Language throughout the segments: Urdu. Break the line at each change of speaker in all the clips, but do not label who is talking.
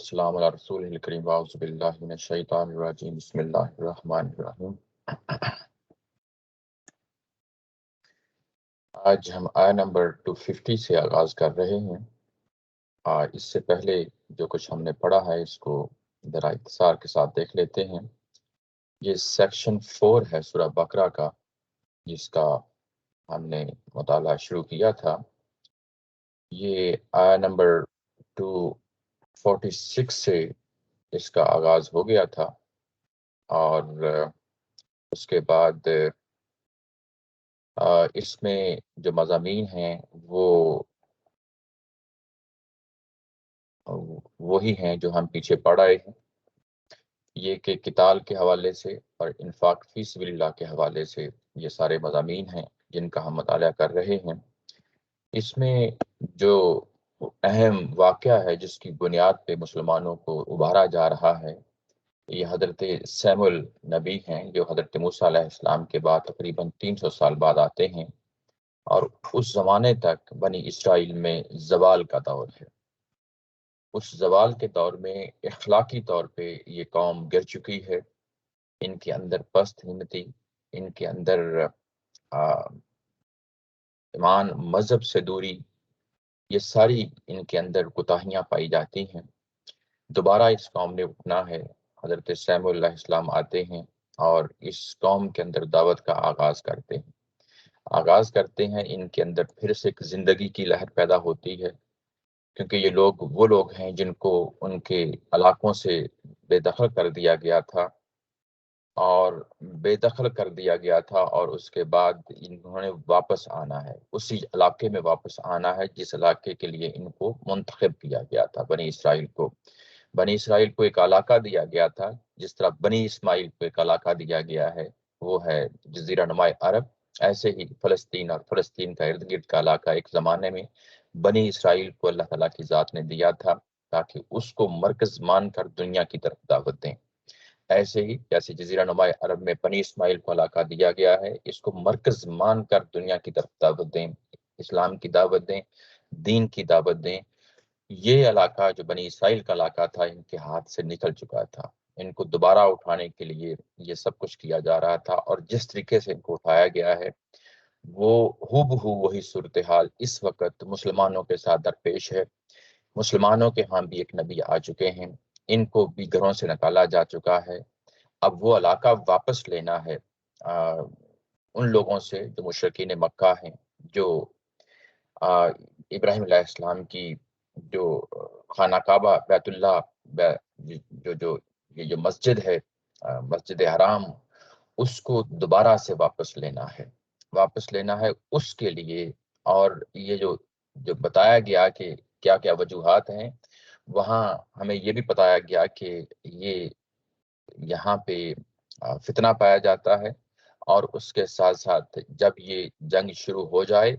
والسلام علی رسول الکریم واعوذ باللہ من الشیطان الرجیم بسم اللہ الرحمن الرحیم۔ آج ہم آیہ نمبر 250 سے آغاز کر رہے ہیں۔ اس سے پہلے جو کچھ ہم نے پڑھا ہے اس کو ذرا اختصار کے ساتھ دیکھ لیتے ہیں۔ یہ سیکشن 4 ہے سورہ بقرہ کا، جس کا ہم نے مطالعہ شروع کیا تھا۔ یہ آیہ نمبر 246 سے اس کا آغاز ہو گیا تھا، اور اس کے بعد اس میں جو مضامین ہیں وہ وہی ہیں جو ہم پیچھے پڑھ آئے ہیں۔ یہ کہ قتال کے حوالے سے اور انفاق فی سبیل اللہ کے حوالے سے یہ سارے مضامین ہیں جن کا ہم مطالعہ کر رہے ہیں۔ اس میں جو اہم واقعہ ہے جس کی بنیاد پہ مسلمانوں کو ابھارا جا رہا ہے، یہ حضرت سیمول نبی ہیں جو حضرت موسیٰ علیہ السلام کے بعد تقریباً 300 سال بعد آتے ہیں، اور اس زمانے تک بنی اسرائیل میں زوال کا دور ہے۔ اس زوال کے دور میں اخلاقی طور پہ یہ قوم گر چکی ہے۔ ان کے اندر پست ہمتی، ان کے اندر ایمان مذہب سے دوری، یہ ساری ان کے اندر کوتاہیاں پائی جاتی ہیں۔ دوبارہ اس قوم نے اٹھنا ہے۔ حضرت سیمول علیہ السلام آتے ہیں اور اس قوم کے اندر دعوت کا آغاز کرتے ہیں۔ ان کے اندر پھر سے ایک زندگی کی لہر پیدا ہوتی ہے، کیونکہ یہ لوگ وہ لوگ ہیں جن کو ان کے علاقوں سے بے دخل کر دیا گیا تھا، اور اس کے بعد انہوں نے واپس آنا ہے، اسی علاقے میں واپس آنا ہے جس علاقے کے لیے ان کو منتخب کیا گیا تھا۔ بنی اسرائیل کو ایک علاقہ دیا گیا تھا، جس طرح بنی اسماعیل کو ایک علاقہ دیا گیا ہے، وہ ہے جزیرہ نما عرب۔ ایسے ہی فلسطین اور فلسطین کا ارد گرد کا علاقہ ایک زمانے میں بنی اسرائیل کو اللہ تعالیٰ کی ذات نے دیا تھا، تاکہ اس کو مرکز مان کر دنیا کی طرف دعوت دیں۔ ایسے ہی جیسے جزیرہ نما عرب میں بنی اسماعیل کو علاقہ دیا گیا ہے، اس کو مرکز مان کر دنیا کی طرف دعوت دیں، اسلام کی دعوت دیں، دین کی دعوت دیں۔ یہ علاقہ جو بنی اسرائیل کا علاقہ تھا ان کے ہاتھ سے نکل چکا تھا۔ ان کو دوبارہ اٹھانے کے لیے یہ سب کچھ کیا جا رہا تھا، اور جس طریقے سے ان کو اٹھایا گیا ہے وہ ہو بہو وہی صورتحال اس وقت مسلمانوں کے ساتھ درپیش ہے۔ مسلمانوں کے ہاں بھی ایک نبی آ چکے ہیں، ان کو بھی گھروں سے نکالا جا چکا ہے۔ اب وہ علاقہ واپس لینا ہے ان لوگوں سے جو مشرکین مکہ ہیں، جو ابراہیم علیہ السلام کی جو خانہ کعبہ بیت اللہ یہ جو مسجد ہے، مسجد حرام، اس کو دوبارہ سے واپس لینا ہے اس کے لیے۔ اور یہ جو بتایا گیا کہ کیا کیا وجوہات ہیں، وہاں ہمیں یہ بھی بتایا گیا کہ یہاں پہ فتنہ پایا جاتا ہے، اور اس کے ساتھ ساتھ جب یہ جنگ شروع ہو جائے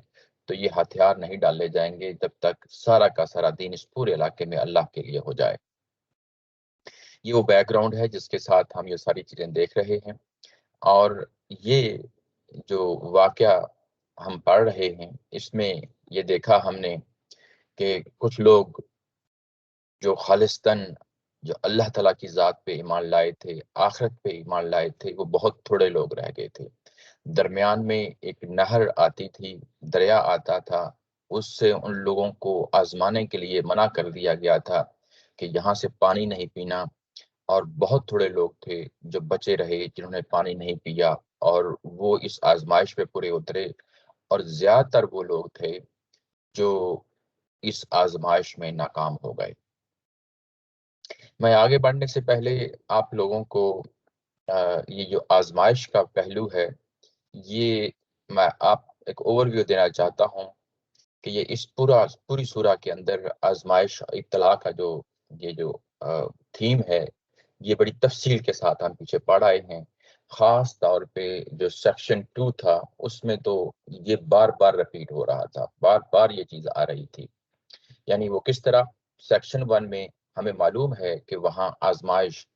تو یہ ہتھیار نہیں ڈالے جائیں گے جب تک سارا کا سارا دین اس پورے علاقے میں اللہ کے لیے ہو جائے۔ یہ وہ بیک گراؤنڈ ہے جس کے ساتھ ہم یہ ساری چیزیں دیکھ رہے ہیں، اور یہ جو واقعہ ہم پڑھ رہے ہیں اس میں یہ دیکھا ہم نے کہ کچھ لوگ جو خالصتاً جو اللہ تعالیٰ کی ذات پہ ایمان لائے تھے، آخرت پہ ایمان لائے تھے، وہ بہت تھوڑے لوگ رہ گئے تھے۔ درمیان میں ایک نہر آتی تھی، دریا آتا تھا، اس سے ان لوگوں کو آزمانے کے لیے منع کر دیا گیا تھا کہ یہاں سے پانی نہیں پینا، اور بہت تھوڑے لوگ تھے جو بچے رہے جنہوں نے پانی نہیں پیا، اور وہ اس آزمائش پہ پورے اترے، اور زیادہ تر وہ لوگ تھے جو اس آزمائش میں ناکام ہو گئے۔ میں آگے بڑھنے سے پہلے آپ لوگوں کو یہ جو آزمائش کا پہلو ہے، یہ میں آپ ایک اوور ویو دینا چاہتا ہوں کہ یہ اس پوری سورہ کے اندر آزمائش ابتلا کا جو تھیم ہے، یہ بڑی تفصیل کے ساتھ ہم پیچھے پڑھ آئے ہیں۔ خاص طور پہ جو سیکشن 2 تھا اس میں تو یہ بار بار رپیٹ ہو رہا تھا، بار بار یہ چیز آ رہی تھی۔ یعنی وہ کس طرح؟ سیکشن 1 میں ہمیں معلوم ہے کہ وہاں آزمائش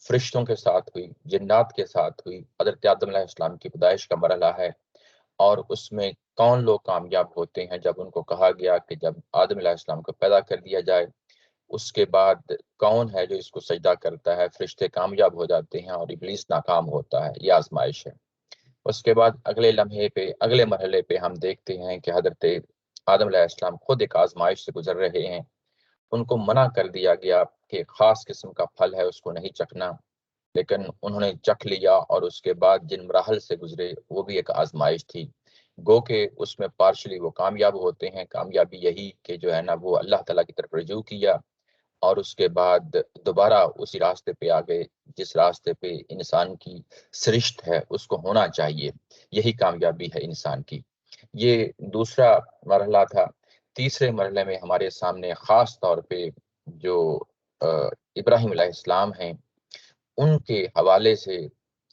فرشتوں کے ساتھ ہوئی، جنات کے ساتھ ہوئی، حضرت آدم علیہ السلام کی پیدائش کا مرحلہ ہے، اور اس میں کون لوگ کامیاب ہوتے ہیں؟ جب ان کو کہا گیا کہ جب آدم علیہ السلام کو پیدا کر دیا جائے، اس کے بعد کون ہے جو اس کو سجدہ کرتا ہے، فرشتے کامیاب ہو جاتے ہیں اور ابلیس ناکام ہوتا ہے، یہ آزمائش ہے۔ اس کے بعد اگلے لمحے پہ، اگلے مرحلے پہ ہم دیکھتے ہیں کہ حضرت آدم علیہ السلام خود ایک آزمائش سے گزر رہے ہیں۔ ان کو منع کر دیا گیا کہ ایک خاص قسم کا پھل ہے، اس کو نہیں چکھنا، لیکن انہوں نے چکھ لیا، اور اس کے بعد جن مراحل سے گزرے وہ بھی ایک آزمائش تھی۔ گو کہ اس میں پارشلی وہ کامیاب ہوتے ہیں، کامیابی یہی کہ جو ہے نا وہ اللہ تعالیٰ کی طرف رجوع کیا، اور اس کے بعد دوبارہ اسی راستے پہ آ گئے جس راستے پہ انسان کی سرشت ہے اس کو ہونا چاہیے۔ یہی کامیابی ہے انسان کی۔ یہ دوسرا مرحلہ تھا۔ تیسرے مرحلے میں ہمارے سامنے خاص طور پہ جو ابراہیم علیہ السلام ہیں، ان کے حوالے سے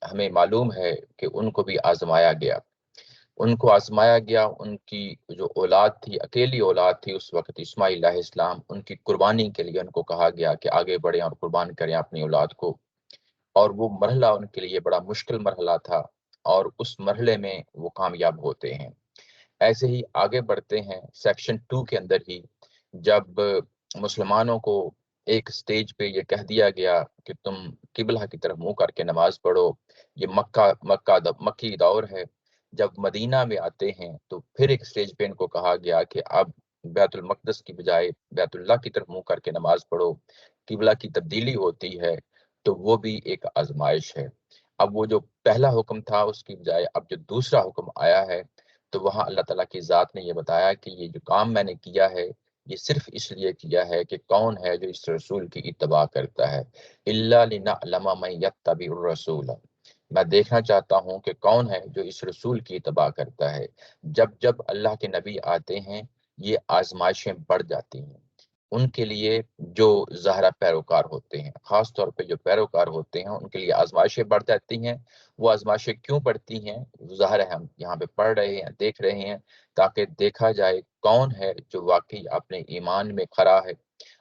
ہمیں معلوم ہے کہ ان کو بھی آزمایا گیا۔ ان کو آزمایا گیا، ان کی جو اولاد تھی، اکیلی اولاد تھی اس وقت، اسماعیل علیہ السلام، ان کی قربانی کے لیے ان کو کہا گیا کہ آگے بڑھیں اور قربان کریں اپنی اولاد کو، اور وہ مرحلہ ان کے لیے بڑا مشکل مرحلہ تھا، اور اس مرحلے میں وہ کامیاب ہوتے ہیں۔ ایسے ہی آگے بڑھتے ہیں سیکشن 2 کے اندر ہی، جب مسلمانوں کو ایک سٹیج پہ یہ کہہ دیا گیا کہ تم قبلہ کی طرف منہ کر کے نماز پڑھو، یہ مکی دور ہے۔ جب مدینہ میں آتے ہیں تو پھر ایک سٹیج پہ ان کو کہا گیا کہ اب بیت المقدس کی بجائے بیت اللہ کی طرف منہ کر کے نماز پڑھو، قبلہ کی تبدیلی ہوتی ہے، تو وہ بھی ایک آزمائش ہے۔ اب وہ جو پہلا حکم تھا اس کی بجائے اب جو دوسرا حکم آیا ہے، تو وہاں اللہ تعالیٰ کی ذات نے یہ بتایا کہ یہ جو کام میں نے کیا ہے یہ صرف اس لیے کیا ہے کہ کون ہے جو اس رسول کی اتباع کرتا ہے، الا لنعلم من یتبع الرسول، میں دیکھنا چاہتا ہوں کہ کون ہے جو اس رسول کی اتباع کرتا ہے۔ جب جب اللہ کے نبی آتے ہیں یہ آزمائشیں بڑھ جاتی ہیں ان کے لیے، جو زہرا پیروکار ہوتے ہیں، خاص طور پہ جو پیروکار ہوتے ہیں ان کے لیے آزمائشیں بڑھ جاتی ہیں۔ وہ آزمائشیں کیوں بڑھتی ہیں؟ ظاہر ہے ہم یہاں پہ پڑھ رہے ہیں، دیکھ رہے ہیں، تاکہ دیکھا جائے کون ہے جو واقعی اپنے ایمان میں کھڑا ہے،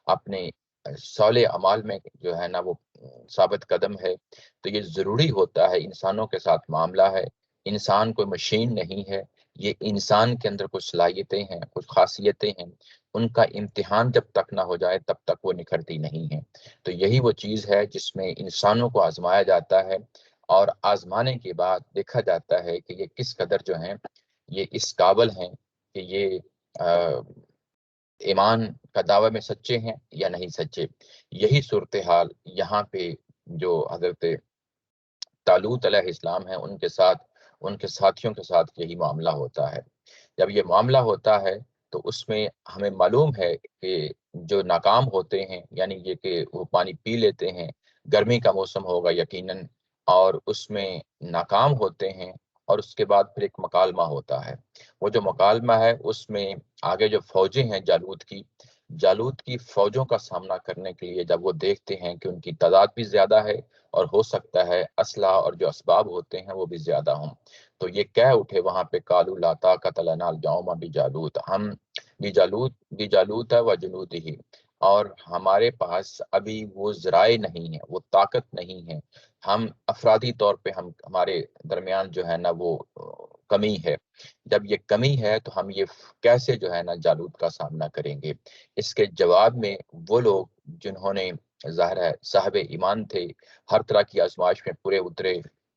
اپنے صالح اعمال میں جو ہے نا وہ ثابت قدم ہے۔ تو یہ ضروری ہوتا ہے، انسانوں کے ساتھ معاملہ ہے، انسان کوئی مشین نہیں ہے، یہ انسان کے اندر کچھ صلاحیتیں ہیں، کچھ خاصیتیں ہیں، ان کا امتحان جب تک نہ ہو جائے تب تک وہ نکھرتی نہیں ہیں۔ تو یہی وہ چیز ہے جس میں انسانوں کو آزمایا جاتا ہے، اور آزمانے کے بعد دیکھا جاتا ہے کہ یہ کس قدر جو ہیں یہ اس قابل ہیں کہ یہ ایمان کا دعوے میں سچے ہیں یا نہیں سچے۔ یہی صورتحال یہاں پہ جو حضرت طالوت علیہ السلام ہیں ان کے ساتھ، ان کے ساتھیوں کے ساتھ یہی معاملہ ہوتا ہے۔ جب یہ معاملہ ہوتا ہے تو اس میں ہمیں معلوم ہے کہ جو ناکام ہوتے ہیں، یعنی یہ کہ وہ پانی پی لیتے ہیں، گرمی کا موسم ہوگا یقیناً، اور اس میں ناکام ہوتے ہیں، اور اس کے بعد پھر ایک مکالمہ ہوتا ہے۔ وہ جو مکالمہ ہے اس میں آگے جو فوجیں ہیں جالوت کی فوجوں کا سامنا کرنے کے لیے جب وہ دیکھتے ہیں کہ ان کی تعداد بھی زیادہ ہے، اور ہو سکتا ہے اسلحہ اور جو اسباب ہوتے ہیں وہ بھی زیادہ ہوں، تو یہ کہہ اٹھے وہاں پہ قالوا لا طاقت لنا اليوم بجالوت، ہم بجالوت و جنودہ، اور ہمارے پاس ابھی وہ ذرائع نہیں ہیں، وہ طاقت نہیں ہے، ہم افرادی طور پہ ہمارے درمیان جو ہے نا وہ کمی ہے۔ جب یہ کمی ہے تو ہم یہ کیسے جو ہے نا جالوت کا سامنا کریں گے؟ اس کے جواب میں وہ لوگ جنہوں نے ظاہر ہے صاحب ایمان تھے، ہر طرح کی آزمائش میں پورے اترے،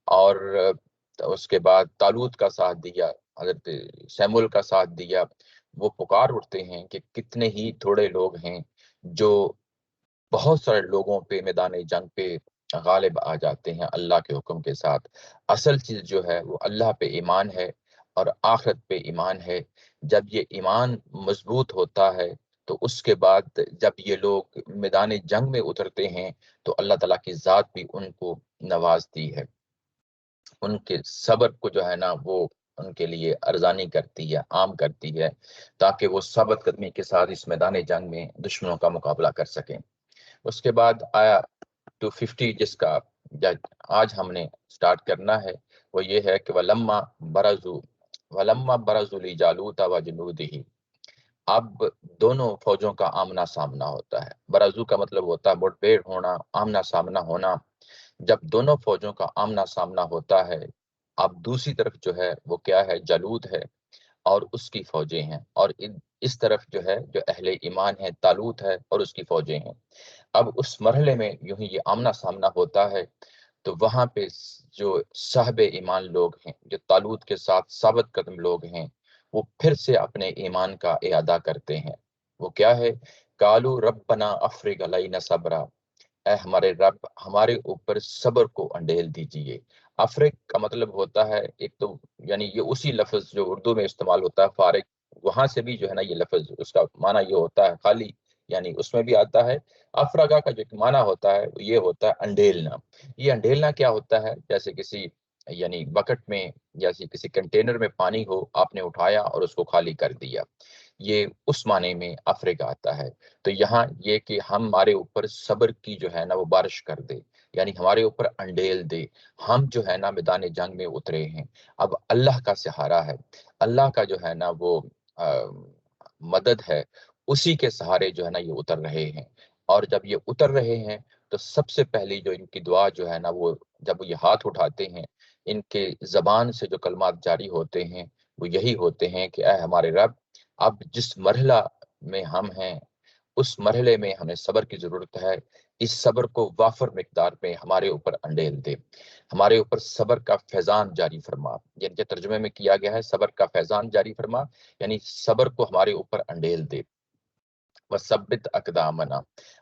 اور اس کے بعد طالوت کا ساتھ دیا، حضرت سیمول کا ساتھ دیا، وہ پکار اٹھتے ہیں کہ کتنے ہی تھوڑے لوگ ہیں جو بہت سارے لوگوں پہ میدان جنگ پہ غالب آ جاتے ہیں اللہ کے حکم کے ساتھ۔ اصل چیز جو ہے وہ اللہ پہ ایمان ہے اور آخرت پہ ایمان ہے۔ جب یہ ایمان مضبوط ہوتا ہے تو اس کے بعد جب یہ لوگ میدان جنگ میں اترتے ہیں تو اللہ تعالیٰ کی ذات بھی ان کو نوازتی ہے، ان کے صبر کو جو ہے نا وہ ان کے لیے ارزانی کرتی ہے، عام کرتی ہے، تاکہ وہ ثابت قدمی کے ساتھ اس میدان جنگ میں دشمنوں کا مقابلہ کر سکیں۔ اس کے بعد آیا 250 جس کا آج ہم نے سٹارٹ کرنا ہے، وہ یہ ہے کہ وَلَمَّا بَرَزُوا لِجَالُوتَ وَجُنُودِهِ، اب دونوں فوجوں کا آمنا سامنا ہوتا ہے۔ برازو کا مطلب ہوتا ہے مٹ بھیڑ ہونا، آمنا سامنا ہونا۔ جب دونوں فوجوں کا آمنا سامنا ہوتا ہے، اب دوسری طرف جو ہے وہ کیا ہے؟ جالوت ہے۔ اور اس کی فوجیں ہیں، اور اس طرف جو ہے جو اہل ایمان ہے طالوت ہے اور اس کی فوجیں ہیں۔ اب اس مرحلے میں یوں ہی یہ آمنا سامنا ہوتا ہے، تو وہاں پہ جو صاحب ایمان لوگ ہیں، جو طالوت کے ساتھ ثابت قدم لوگ ہیں، وہ پھر سے اپنے ایمان کا اعادہ کرتے ہیں۔ وہ کیا ہے؟ قالوا ربنا افرغ علینا صبرا، اے ہمارے رب، ہمارے اوپر صبر کو انڈیل دیجئے۔ افرق کا مطلب ہوتا ہے ایک تو، یعنی یہ اسی لفظ جو اردو میں استعمال ہوتا ہے فارق، وہاں سے بھی جو ہے نا یہ لفظ اس کا معنی یہ ہوتا ہے خالی، یعنی اس میں بھی آتا ہے۔ افرگا کا جو معنی ہوتا ہے وہ یہ ہوتا ہے انڈیلنا۔ یہ انڈیلنا کیا ہوتا ہے؟ جیسے کسی یعنی بکٹ میں، جیسے کسی کنٹینر میں پانی ہو، آپ نے اٹھایا اور اس کو خالی کر دیا، یہ اس معنی میں افرگا آتا ہے۔ تو یہاں یہ کہ ہمارے اوپر صبر کی جو ہے نا وہ بارش کر دے، یعنی ہمارے اوپر انڈیل دے۔ ہم جو ہے نا میدان جنگ میں اترے ہیں، اب اللہ کا سہارا ہے، اللہ کا جو ہے نا وہ مدد ہے، اسی کے سہارے جو ہے نا یہ اتر رہے ہیں۔ اور جب یہ اتر رہے ہیں تو سب سے پہلی جو ان کی دعا جو ہے نا وہ، جب یہ ہاتھ اٹھاتے ہیں، ان کے زبان سے جو کلمات جاری ہوتے ہیں وہ یہی ہوتے ہیں کہ اے ہمارے رب، اب جس مرحلہ میں ہم ہیں اس مرحلے میں ہمیں صبر کی ضرورت ہے، اس صبر کو وافر مقدار میں ہمارے اوپر انڈیل دے، ہمارے اوپر صبر کا فیضان جاری فرما۔ یعنی کہ ترجمے میں کیا گیا ہے صبر کا فیضان جاری فرما، یعنی صبر کو ہمارے اوپر انڈیل دے۔ وثبت اقدامنا،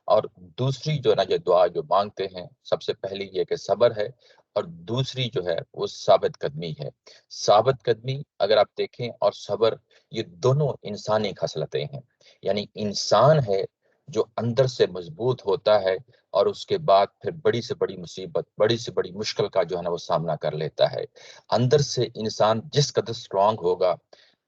اور دوسری جو نا یہ دعا جو مانگتے ہیں، سب سے پہلی یہ کہ صبر ہے، اور دوسری جو ہے وہ ثابت قدمی ہے۔ ثابت قدمی اگر آپ دیکھیں اور صبر، یہ دونوں انسانی خصلتیں ہیں، یعنی انسان ہے جو اندر سے مضبوط ہوتا ہے اور اس کے بعد پھر بڑی سے بڑی مصیبت، بڑی سے بڑی مشکل کا جو ہے نا وہ سامنا کر لیتا ہے۔ اندر سے انسان جس قدر اسٹرانگ ہوگا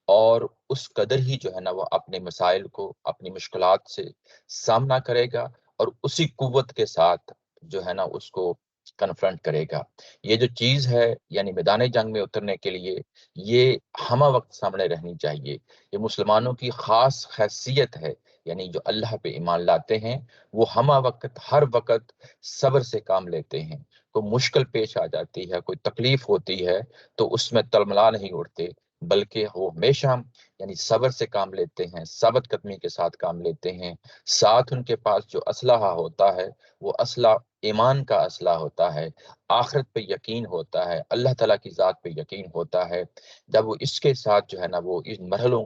اور اس قدر ہی جو ہے نا وہ اپنے مسائل کو، اپنی مشکلات سے سامنا کرے گا، اور اسی قوت کے ساتھ جو ہے نا اس کو کنفرنٹ کرے گا۔ یہ جو چیز ہے یعنی میدان جنگ میں اترنے کے لیے یہ ہمہ وقت سامنے رہنی چاہیے۔ یہ مسلمانوں کی خاص حیثیت ہے، یعنی جو اللہ پہ ایمان لاتے ہیں وہ ہمہ وقت، ہر وقت صبر سے کام لیتے ہیں۔ کوئی مشکل پیش آ جاتی ہے، کوئی تکلیف ہوتی ہے تو اس میں تلملا نہیں اڑتے، بلکہ وہ ہمیشہ یعنی صبر سے کام لیتے ہیں، ثابت قدمی کے ساتھ کام لیتے ہیں۔ ساتھ ان کے پاس جو اسلحہ ہوتا ہے وہ اسلحہ ایمان کا اسلحہ ہوتا ہے، آخرت پہ یقین ہوتا ہے، اللہ تعالیٰ کی ذات پہ یقین ہوتا ہے۔ جب وہ اس کے ساتھ جو ہے نا وہ ان مرحلوں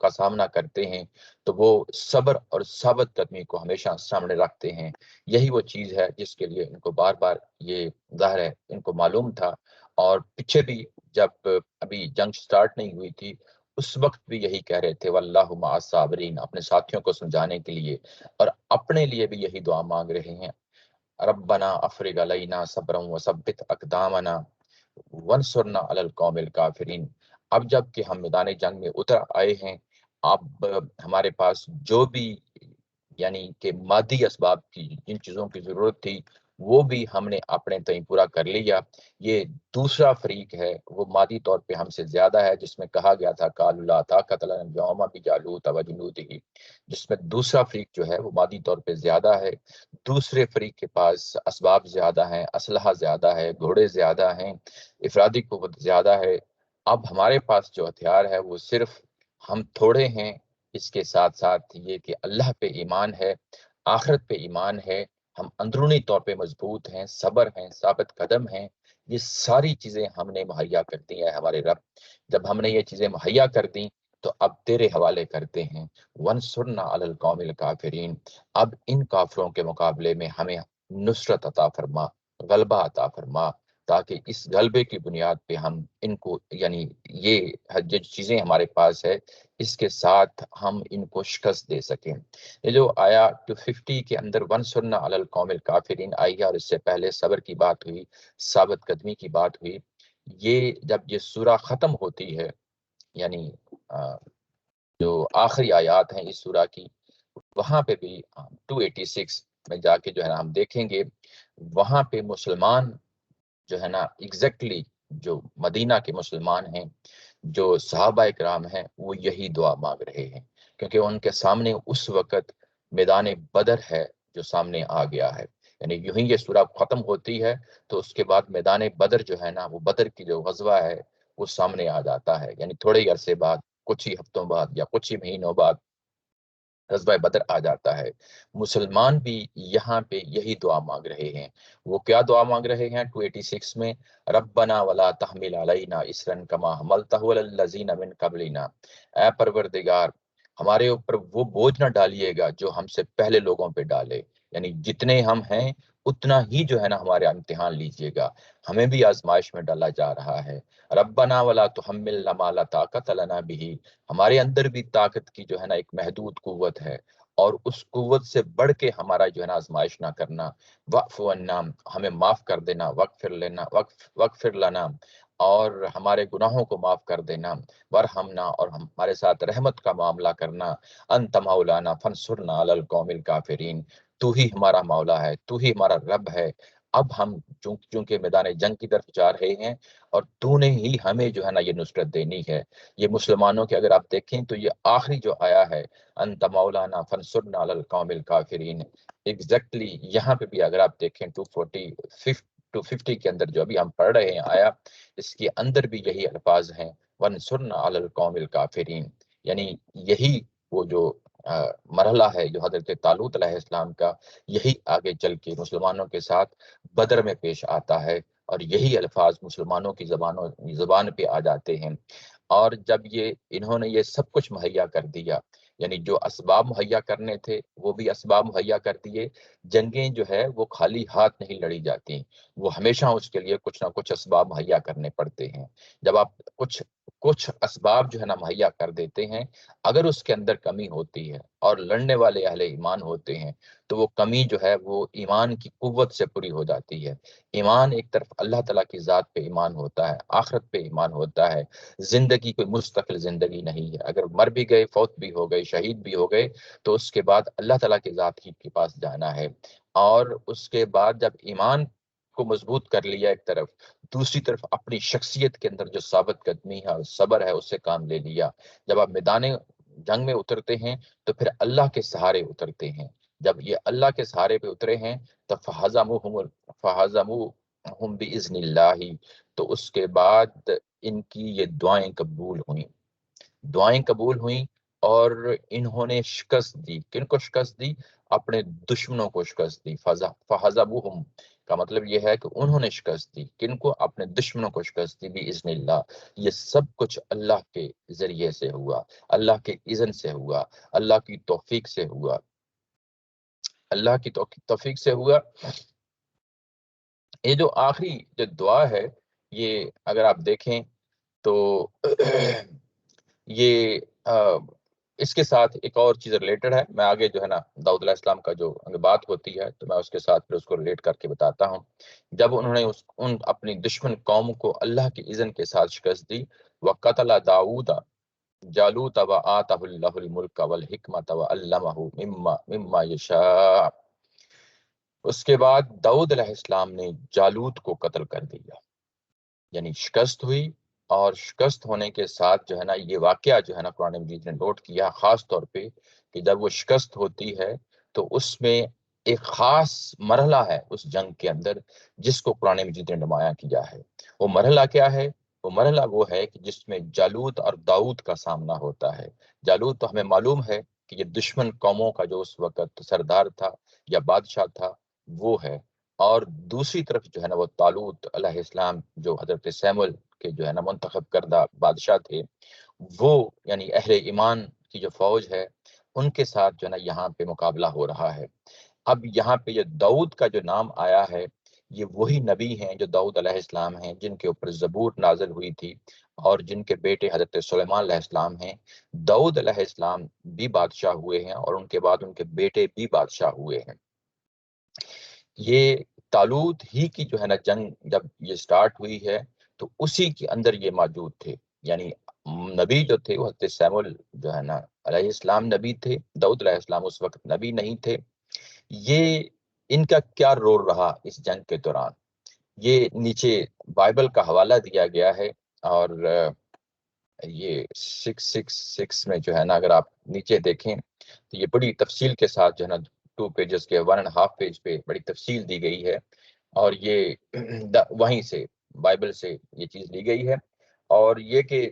کا سامنا کرتے ہیں تو وہ صبر اور ثابت قدمی کو ہمیشہ سامنے رکھتے ہیں۔ یہی وہ چیز ہے جس کے لیے ان کو بار بار یہ ظاہر ہے ان کو معلوم تھا، اور پیچھے بھی جب ابھی جنگ سٹارٹ نہیں ہوئی تھی اس وقت بھی یہی کہہ رہے تھے واللہ مع الصابرین، اپنے ساتھیوں کو سمجھانے کے لیے، اور اپنے لیے بھی یہی دعا مانگ رہے ہیں، ربنا افرغ علینا صبرا وثبت اقدامنا وانصرنا علی القوم الکافرین۔ اب جب کہ ہم میدان جنگ میں اتر آئے ہیں، اب ہمارے پاس جو بھی یعنی کہ مادی اسباب کی جن چیزوں کی ضرورت تھی وہ بھی ہم نے اپنے تئیں پورا کر لیا۔ یہ دوسرا فریق ہے وہ مادی طور پہ ہم سے زیادہ ہے، جس میں کہا گیا تھا قالوا لا طاقت لنا اليوم بجالوت وجنودہ، جس میں دوسرا فریق جو ہے وہ مادی طور پہ زیادہ ہے۔ دوسرے فریق کے پاس اسباب زیادہ ہیں، اسلحہ زیادہ ہے، گھوڑے زیادہ ہیں، افرادی قوت زیادہ ہے۔ اب ہمارے پاس جو ہتھیار ہے وہ صرف ہم تھوڑے ہیں، اس کے ساتھ ساتھ یہ کہ اللہ پہ ایمان ہے، آخرت پہ ایمان ہے، ہم اندرونی طور پہ مضبوط ہیں، صبر ہیں، ثابت قدم ہیں۔ یہ ساری چیزیں ہم نے مہیا کر دی ہیں ہمارے رب۔ جب ہم نے یہ چیزیں مہیا کر دیں تو اب تیرے حوالے کرتے ہیں، وانصرنا علی القوم الکافرین، اب ان کافروں کے مقابلے میں ہمیں نصرت عطا فرما، غلبہ عطا فرما، تاکہ اس غلبے کی بنیاد پہ ہم ان کو یعنی یہ جو چیزیں ہمارے پاس ہے اس کے ساتھ ہم ان کو شکست دے سکیں۔ یہ جو آیا 250 کے اندر وانصرنا علی القوم الکافرین آئی ہے، اور اس سے پہلے صبر کی بات ہوئی، ثابت قدمی کی بات ہوئی۔ یہ جب یہ سورہ ختم ہوتی ہے، یعنی جو آخری آیات ہیں اس سورہ کی، وہاں پہ بھی 286 میں جا کے جو ہے نا ہم دیکھیں گے، وہاں پہ مسلمان جو ہے نا ایگزیکٹلی جو مدینہ کے مسلمان ہیں، جو صحابہ کرام ہیں، وہ یہی دعا مانگ رہے ہیں، کیونکہ ان کے سامنے اس وقت میدان بدر ہے جو سامنے آ گیا ہے۔ یعنی یوں ہی یہ سورہ ختم ہوتی ہے تو اس کے بعد میدان بدر جو ہے نا وہ بدر کی جو غزوہ ہے وہ سامنے آ جاتا ہے، یعنی تھوڑے ہی عرصے بعد کچھ ہی ہفتوں بعد یا کچھ ہی مہینوں بعد غزوہ بدر آ جاتا ہے۔ مسلمان بھی یہاں پہ یہی دعا مانگ رہے ہیں۔ وہ کیا دعا مانگ رہے ہیں 286 میں؟ ربنا ولا تحمل علینا اسرا کما حملتہ علی الذین من قبلنا، اے پروردگار ہمارے اوپر وہ بوجھ نہ ڈالیے گا جو ہم سے پہلے لوگوں پہ ڈالے، یعنی جتنے ہم ہیں اتنا ہی جو ہے نا ہمارے امتحان لیجئے گا، ہمیں بھی آزمائش میں ڈالا جا رہا ہے۔ ربنا ولا تحملنا ما لا طاقت لنا به، ہمارے اندر بھی طاقت کی جو ہے نا ایک محدود قوت ہے، اور اس قوت سے بڑھ کے ہمارا جو ہے نا آزمائش نہ کرنا۔ وقف عنا، ہمیں معاف کر دینا، وقفر لنا، اور ہمارے گناہوں کو معاف کر دینا، ورحمنا، اور ہمارے ساتھ رحمت کا معاملہ کرنا، انت مولانا فانصرنا علی القوم الکافرین، تو ہی ہمارا مولا ہے، تو ہی ہمارا رب ہے۔ اب ہم چونکہ میدان جنگ کی طرف جا رہے ہیں، اور تو نے ہی ہمیں جو ہے نا یہ نصرت دینی ہے۔ یہ مسلمانوں کے اگر آپ دیکھیں تو یہ آخری جو آیا ہے انت مولانا فانصرنا علی القوم الکافرین، ایگزیکٹلی یہاں پہ بھی اگر آپ دیکھیں 250 کے اندر جو ابھی ہم پڑھ رہے ہیں آیا، اس کے اندر بھی یہی الفاظ ہیں وانصرنا علی القوم الکافرین، یعنی یہی وہ جو مرحلہ ہے جو حضرت طالوت علیہ السلام کا، یہی آگے چل کے مسلمانوں کے ساتھ بدر میں پیش آتا ہے، اور یہی الفاظ مسلمانوں کی زبان پہ آ جاتے ہیں۔ اور جب انہوں نے یہ سب کچھ مہیا کر دیا، یعنی جو اسباب مہیا کرنے تھے وہ بھی اسباب مہیا کر دیے۔ جنگیں جو ہے وہ خالی ہاتھ نہیں لڑی جاتی، وہ ہمیشہ اس کے لیے کچھ نہ کچھ اسباب مہیا کرنے پڑتے ہیں۔ جب آپ کچھ اسباب جو ہے نا مہیا کر دیتے ہیں، اگر اس کے اندر کمی ہوتی ہے اور لڑنے والے اہل ایمان ہوتے ہیں تو وہ کمی جو ہے وہ ایمان کی قوت سے پوری ہو جاتی ہے۔ ایمان ایک طرف اللہ تعالیٰ کی ذات پہ ایمان ہوتا ہے، آخرت پہ ایمان ہوتا ہے، زندگی کوئی مستقل زندگی نہیں ہے، اگر مر بھی گئے، فوت بھی ہو گئے، شہید بھی ہو گئے تو اس کے بعد اللہ تعالیٰ کی ذات ہی کے پاس جانا ہے۔ اور اس کے بعد جب ایمان کو مضبوط کر لیا ایک طرف، دوسری طرف اپنی شخصیت کے اندر جو ثابت قدمی ہے اور صبر ہے اس سے کام لے لیا۔ جب آپ میدان جنگ میں اترتے ہیں تو پھر اللہ کے سہارے اترتے ہیں، جب یہ اللہ کے سہارے پہ اترے ہیں تو فَهَزَمُوهُمْ بِإِذْنِ اللَّهِ، تو اس کے بعد ان کی یہ دعائیں قبول ہوئیں اور انہوں نے شکست دی۔ کن کو شکست دی؟ اپنے دشمنوں کو شکست دی۔ فَحَزَبُهُمْ کا مطلب یہ ہے کہ انہوں نے شکست دی، کن کو؟ اپنے دشمنوں کو شکست دی بِإِذْنِ اللَّهِ۔ یہ سب کچھ اللہ کے ذریعے سے ہوا، اللہ کے اذن سے ہوا، اللہ کی توفیق سے ہوا، اللہ کی توفیق سے ہوا۔ یہ جو آخری جو دعا ہے، یہ اگر آپ دیکھیں تو یہ اس کے ساتھ ایک اور چیز ریلیٹڈ ہے، میں آگے جو ہے نا داؤد علیہ السلام کا جو بات ہوتی ہے تو میں اس کے ساتھ پھر اس کو ریلیٹ کر کے بتاتا ہوں۔ جب انہوں نے ان اپنی دشمن قوم کو اللہ کے اذن کے ساتھ شکست دی، وَقَتَلَ دَاوُودَ جالوت وآتَهُ اللَّهُ الْمُلْكَ وَالْحِكْمَةَ وَعَلَّمَهُ مما یشاء، اس کے بعد داؤد علیہ السلام نے جالوت کو قتل کر دیا، یعنی شکست ہوئی، اور شکست ہونے کے ساتھ جو ہے نا یہ واقعہ جو ہے نا قرآن مجید نے نوٹ کیا خاص طور پہ کہ جب وہ شکست ہوتی ہے تو اس میں ایک خاص مرحلہ ہے اس جنگ کے اندر جس کو قرآن مجید نے نمایاں کیا ہے۔ وہ مرحلہ کیا ہے؟ وہ مرحلہ وہ ہے کہ جس میں جالوت اور داؤد کا سامنا ہوتا ہے۔ جالوت تو ہمیں معلوم ہے کہ یہ دشمن قوموں کا جو اس وقت سردار تھا یا بادشاہ تھا وہ ہے، اور دوسری طرف جو ہے نا وہ طالوت علیہ السلام جو حضرت سیمول کے جو ہے نا منتخب کردہ بادشاہ تھے، وہ یعنی اہل ایمان کی جو فوج ہے ان کے ساتھ جو ہے نا یہاں پہ مقابلہ ہو رہا ہے۔ اب یہاں پہ یہ داؤد کا جو نام آیا ہے، یہ وہی نبی ہیں جو داؤد علیہ السلام ہیں جن کے اوپر زبور نازل ہوئی تھی اور جن کے بیٹے حضرت سلیمان علیہ السلام ہیں۔ داؤد علیہ السلام بھی بادشاہ ہوئے ہیں اور ان کے بعد ان کے بیٹے بھی بادشاہ ہوئے ہیں۔ یہ طالوت ہی کی جو ہے نا جنگ جب یہ سٹارٹ ہوئی ہے تو اسی کے اندر یہ موجود تھے، یعنی نبی جو تھے وہ حضرت سیمول جو ہے نا علیہ السلام نبی تھے، داؤد علیہ السلام اس وقت نبی نہیں تھے۔ یہ ان کا کیا رول رہا اس جنگ کے دوران، یہ نیچے بائبل کا حوالہ دیا گیا ہے، اور یہ 666 میں جو ہے نا اگر آپ نیچے دیکھیں تو یہ بڑی تفصیل کے ساتھ جو ہے نا 2 پیجز کے 1.5 پیج پہ بڑی تفصیل دی گئی ہے، اور یہ وہیں سے بائبل سے یہ چیز لی گئی ہے۔ اور یہ کہ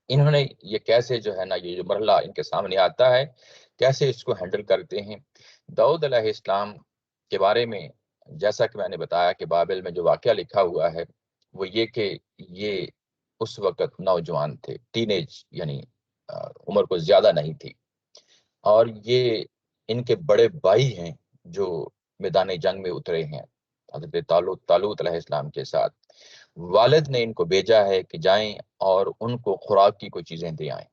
انہوں نے یہ کیسے جو ہے نا یہ جو مرحلہ ان کے سامنے آتا ہے کیسے اس کو ہینڈل کرتے ہیں۔ داؤد علیہ السلام کے بارے میں جیسا کہ میں نے بتایا کہ بابل میں جو واقعہ لکھا ہوا ہے وہ یہ کہ یہ اس وقت نوجوان تھے، ٹین ایج، یعنی عمر کو زیادہ نہیں تھی، اور یہ ان کے بڑے بھائی ہیں جو میدان جنگ میں اترے ہیں حضرت طالوت علیہ السلام کے ساتھ۔ والد نے ان کو بھیجا ہے کہ جائیں اور ان کو خوراک کی کوئی چیزیں دے آئیں،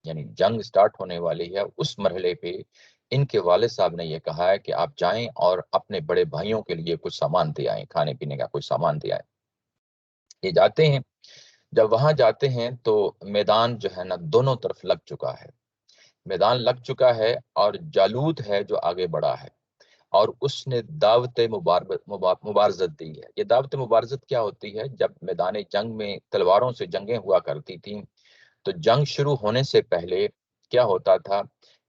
یعنی جنگ سٹارٹ ہونے والی ہے، اس مرحلے پہ ان کے والد صاحب نے یہ کہا ہے کہ آپ جائیں اور اپنے بڑے بھائیوں کے لیے کچھ سامان دے آئیں، کھانے پینے کا کچھ سامان دے آئیں۔ یہ جاتے ہیں، جب وہاں جاتے ہیں تو میدان جو ہے نا دونوں طرف لگ چکا ہے، میدان لگ چکا ہے، اور جالوت ہے جو آگے بڑھا ہے، اور اس نے دعوت مبارزت دی ہے۔ یہ دعوت مبارزت کیا ہوتی ہے؟ جب میدان جنگ میں تلواروں سے جنگیں ہوا کرتی تھیں تو جنگ شروع ہونے سے پہلے کیا ہوتا تھا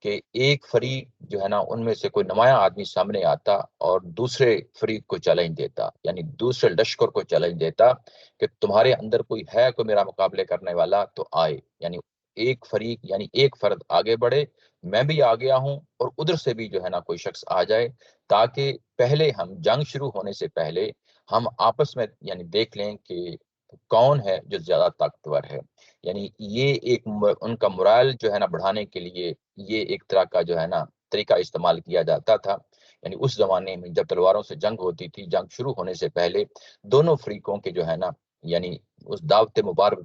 کہ ایک فریق جو ہے نا ان میں سے کوئی نمایاں آدمی سامنے آتا اور دوسرے فریق کو چیلنج دیتا، یعنی دوسرے لشکر کو چیلنج دیتا کہ تمہارے اندر کوئی ہے کوئی میرا مقابلے کرنے والا تو آئے، یعنی ایک فریق یعنی ایک فرد آگے بڑھے، میں بھی آ گیا ہوں، اور ادھر سے بھی جو ہے نا کوئی شخص آ جائے، تاکہ پہلے ہم جنگ شروع ہونے سے پہلے ہم آپس میں یعنی دیکھ لیں کہ کون ہے جو زیادہ طاقتور ہے۔ یعنی یہ ایک ان کا مرائل جو ہے نا بڑھانے کے لیے یہ ایک طرح کا جو ہے نا طریقہ استعمال کیا جاتا تھا۔ یعنی اس زمانے میں جب تلواروں سے جنگ ہوتی تھی، جنگ شروع ہونے سے پہلے دونوں فریقوں کے جو ہے نا یعنی اس دعوت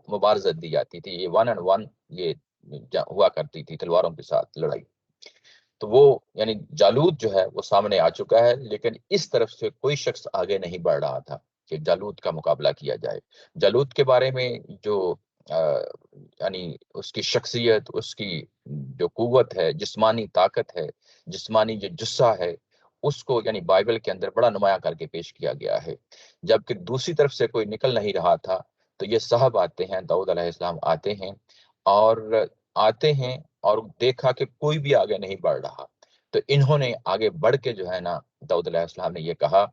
مبارزت دی جاتی تھی، یہ 1 on 1 یہ ہوا کرتی تھی تلواروں کے ساتھ لڑائی۔ تو وہ یعنی جالوت جو ہے وہ سامنے آ چکا ہے، لیکن اس طرف سے کوئی شخص آگے نہیں بڑھ رہا تھا کہ جالوت کا مقابلہ کیا جائے۔ جالوت کے بارے میں جو یعنی اس کی شخصیت، اس کی جو قوت ہے، جسمانی طاقت ہے، جسمانی جو جسہ ہے، اس کو یعنی بائبل کے اندر بڑا نمایاں کر کے پیش کیا گیا ہے۔ جبکہ دوسری طرف سے کوئی نکل نہیں رہا تھا تو یہ صاحب آتے ہیں، داؤد علیہ السلام آتے ہیں، اور آتے ہیں اور دیکھا کہ کوئی بھی آگے نہیں بڑھ رہا، تو انہوں نے آگے بڑھ کے جو ہے نا داؤد علیہ السلام نے یہ کہا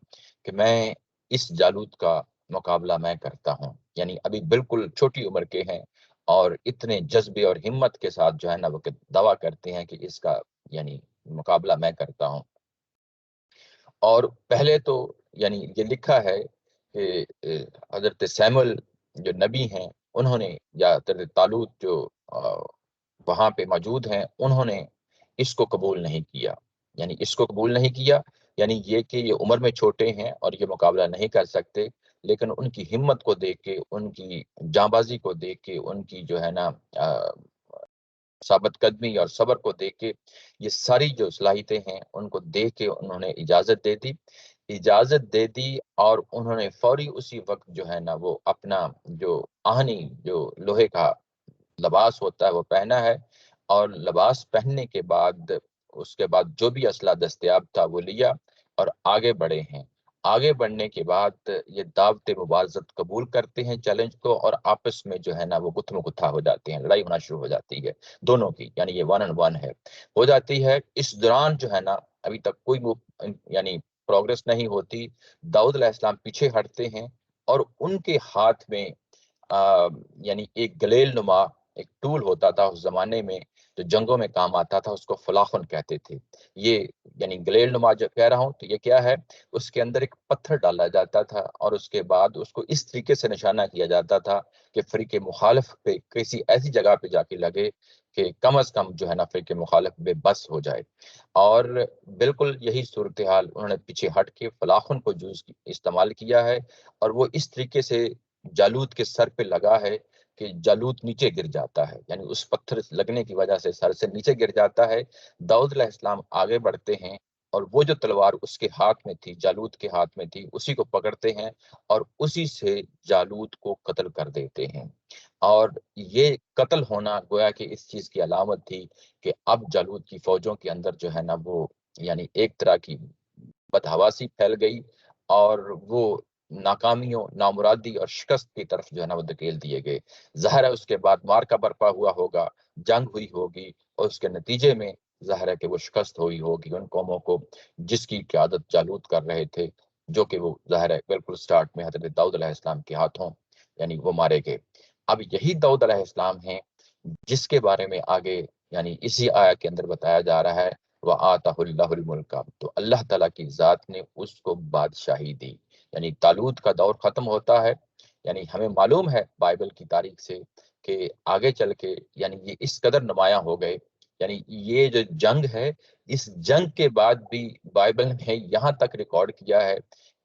کہ میں اس جالوت کا مقابلہ میں کرتا ہوں، یعنی ابھی بالکل چھوٹی عمر کے ہیں اور اتنے جذبے اور ہمت کے ساتھ جو ہے نا وہ دعویٰ کرتے ہیں کہ اس کا یعنی مقابلہ میں کرتا ہوں۔ اور پہلے تو یعنی یہ لکھا ہے کہ حضرت سیمول جو نبی ہیں انہوں نے، یا حضرت طالوت جو وہاں پہ موجود ہیں، انہوں نے اس کو قبول نہیں کیا، یعنی اس کو قبول نہیں کیا، یعنی یہ کہ یہ عمر میں چھوٹے ہیں اور یہ مقابلہ نہیں کر سکتے، لیکن ان کی ہمت کو دیکھ کے، ان کی جانبازی کو دیکھ کے، ان کی جو ہے نا ثابت قدمی اور صبر کو دیکھ کے، یہ ساری جو صلاحیتیں ہیں ان کو دیکھ کے انہوں نے اجازت دے دی، اور انہوں نے فوری اسی وقت جو ہے نا وہ اپنا جو آہنی جو لوہے کا لباس ہوتا ہے وہ پہنا ہے، اور لباس پہننے کے بعد اس کے بعد جو بھی اسلحہ دستیاب تھا وہ لیا اور آگے بڑھے ہیں۔ آگے بڑھنے کے بعد یہ دعوت مبارزت قبول کرتے ہیں چیلنج کو، اور آپس میں جو ہے نا وہ گتھم گتھا ہو جاتے ہیں، لڑائی ہونا شروع ہو جاتی ہے دونوں کی، یعنی یہ 1 on 1 ہے ہو جاتی ہے۔ اس دوران جو ہے نا ابھی تک کوئی یعنی پروگرس نہیں ہوتی، داؤد علیہ السلام پیچھے ہٹتے ہیں، اور ان کے ہاتھ میں یعنی ایک گلیل نما ایک ٹول ہوتا تھا اس زمانے میں جو جنگوں میں کام آتا تھا، اس کو فلاخن کہتے تھے۔ یہ یعنی گلیل نما جو کہہ رہا ہوں تو یہ کیا ہے، اس کے اندر ایک پتھر ڈالا جاتا تھا، اور اس کے بعد اس کو اس طریقے سے نشانہ کیا جاتا تھا کہ فریق مخالف پہ کسی ایسی جگہ پہ جا کے لگے کہ کم از کم جو ہے نا فریق مخالف بے بس ہو جائے۔ اور بالکل یہی صورتحال انہوں نے پیچھے ہٹ کے فلاخن کو استعمال کیا ہے، اور وہ اس طریقے سے جالوت کے سر پہ لگا ہے کہ جالوت نیچے گر جاتا ہے، یعنی اس پتھر لگنے کی وجہ سے سر سے نیچے گر جاتا ہے۔ داؤد علیہ السلام آگے بڑھتے ہیں، اور وہ جو تلوار اس کے ہاتھ میں تھی، جالوت کے ہاتھ میں تھی، اسی کو پکڑتے ہیں اور اسی سے جالوت کو قتل کر دیتے ہیں۔ اور یہ قتل ہونا گویا کہ اس چیز کی علامت تھی کہ اب جالوت کی فوجوں کے اندر جو ہے نا وہ یعنی ایک طرح کی بدحواسی پھیل گئی، اور وہ ناکامیوں، نامرادی اور شکست کی طرف جو ہے نا وہ دھکیل دیے گئے۔ ظاہر ہے اس کے بعد مارکا برپا ہوا ہوگا، جنگ ہوئی ہوگی، اور اس کے نتیجے میں ظاہر ہے کہ وہ شکست ہوئی ہوگی ان قوموں کو جس کی قیادت جالوت کر رہے تھے، جو کہ وہ ظاہر ہے بالکل سٹارٹ میں حضرت داؤد علیہ السلام کے ہاتھوں یعنی وہ مارے گئے۔ اب یہی داؤد علیہ السلام ہیں جس کے بارے میں آگے یعنی اسی آیت کے اندر بتایا جا رہا ہے وَآتَهُ اللَّهُ الْمُلْكَ، تو اللہ تعالیٰ کی ذات نے اس کو بادشاہی دی۔ یعنی طالوت کا دور ختم ہوتا ہے، یعنی ہمیں معلوم ہے بائبل کی تاریخ سے کہ آگے چل کے یعنی یہ اس قدر نمایاں ہو گئے، یعنی یہ جو جنگ ہے اس جنگ کے بعد بھی بائبل نے یہاں تک ریکارڈ کیا ہے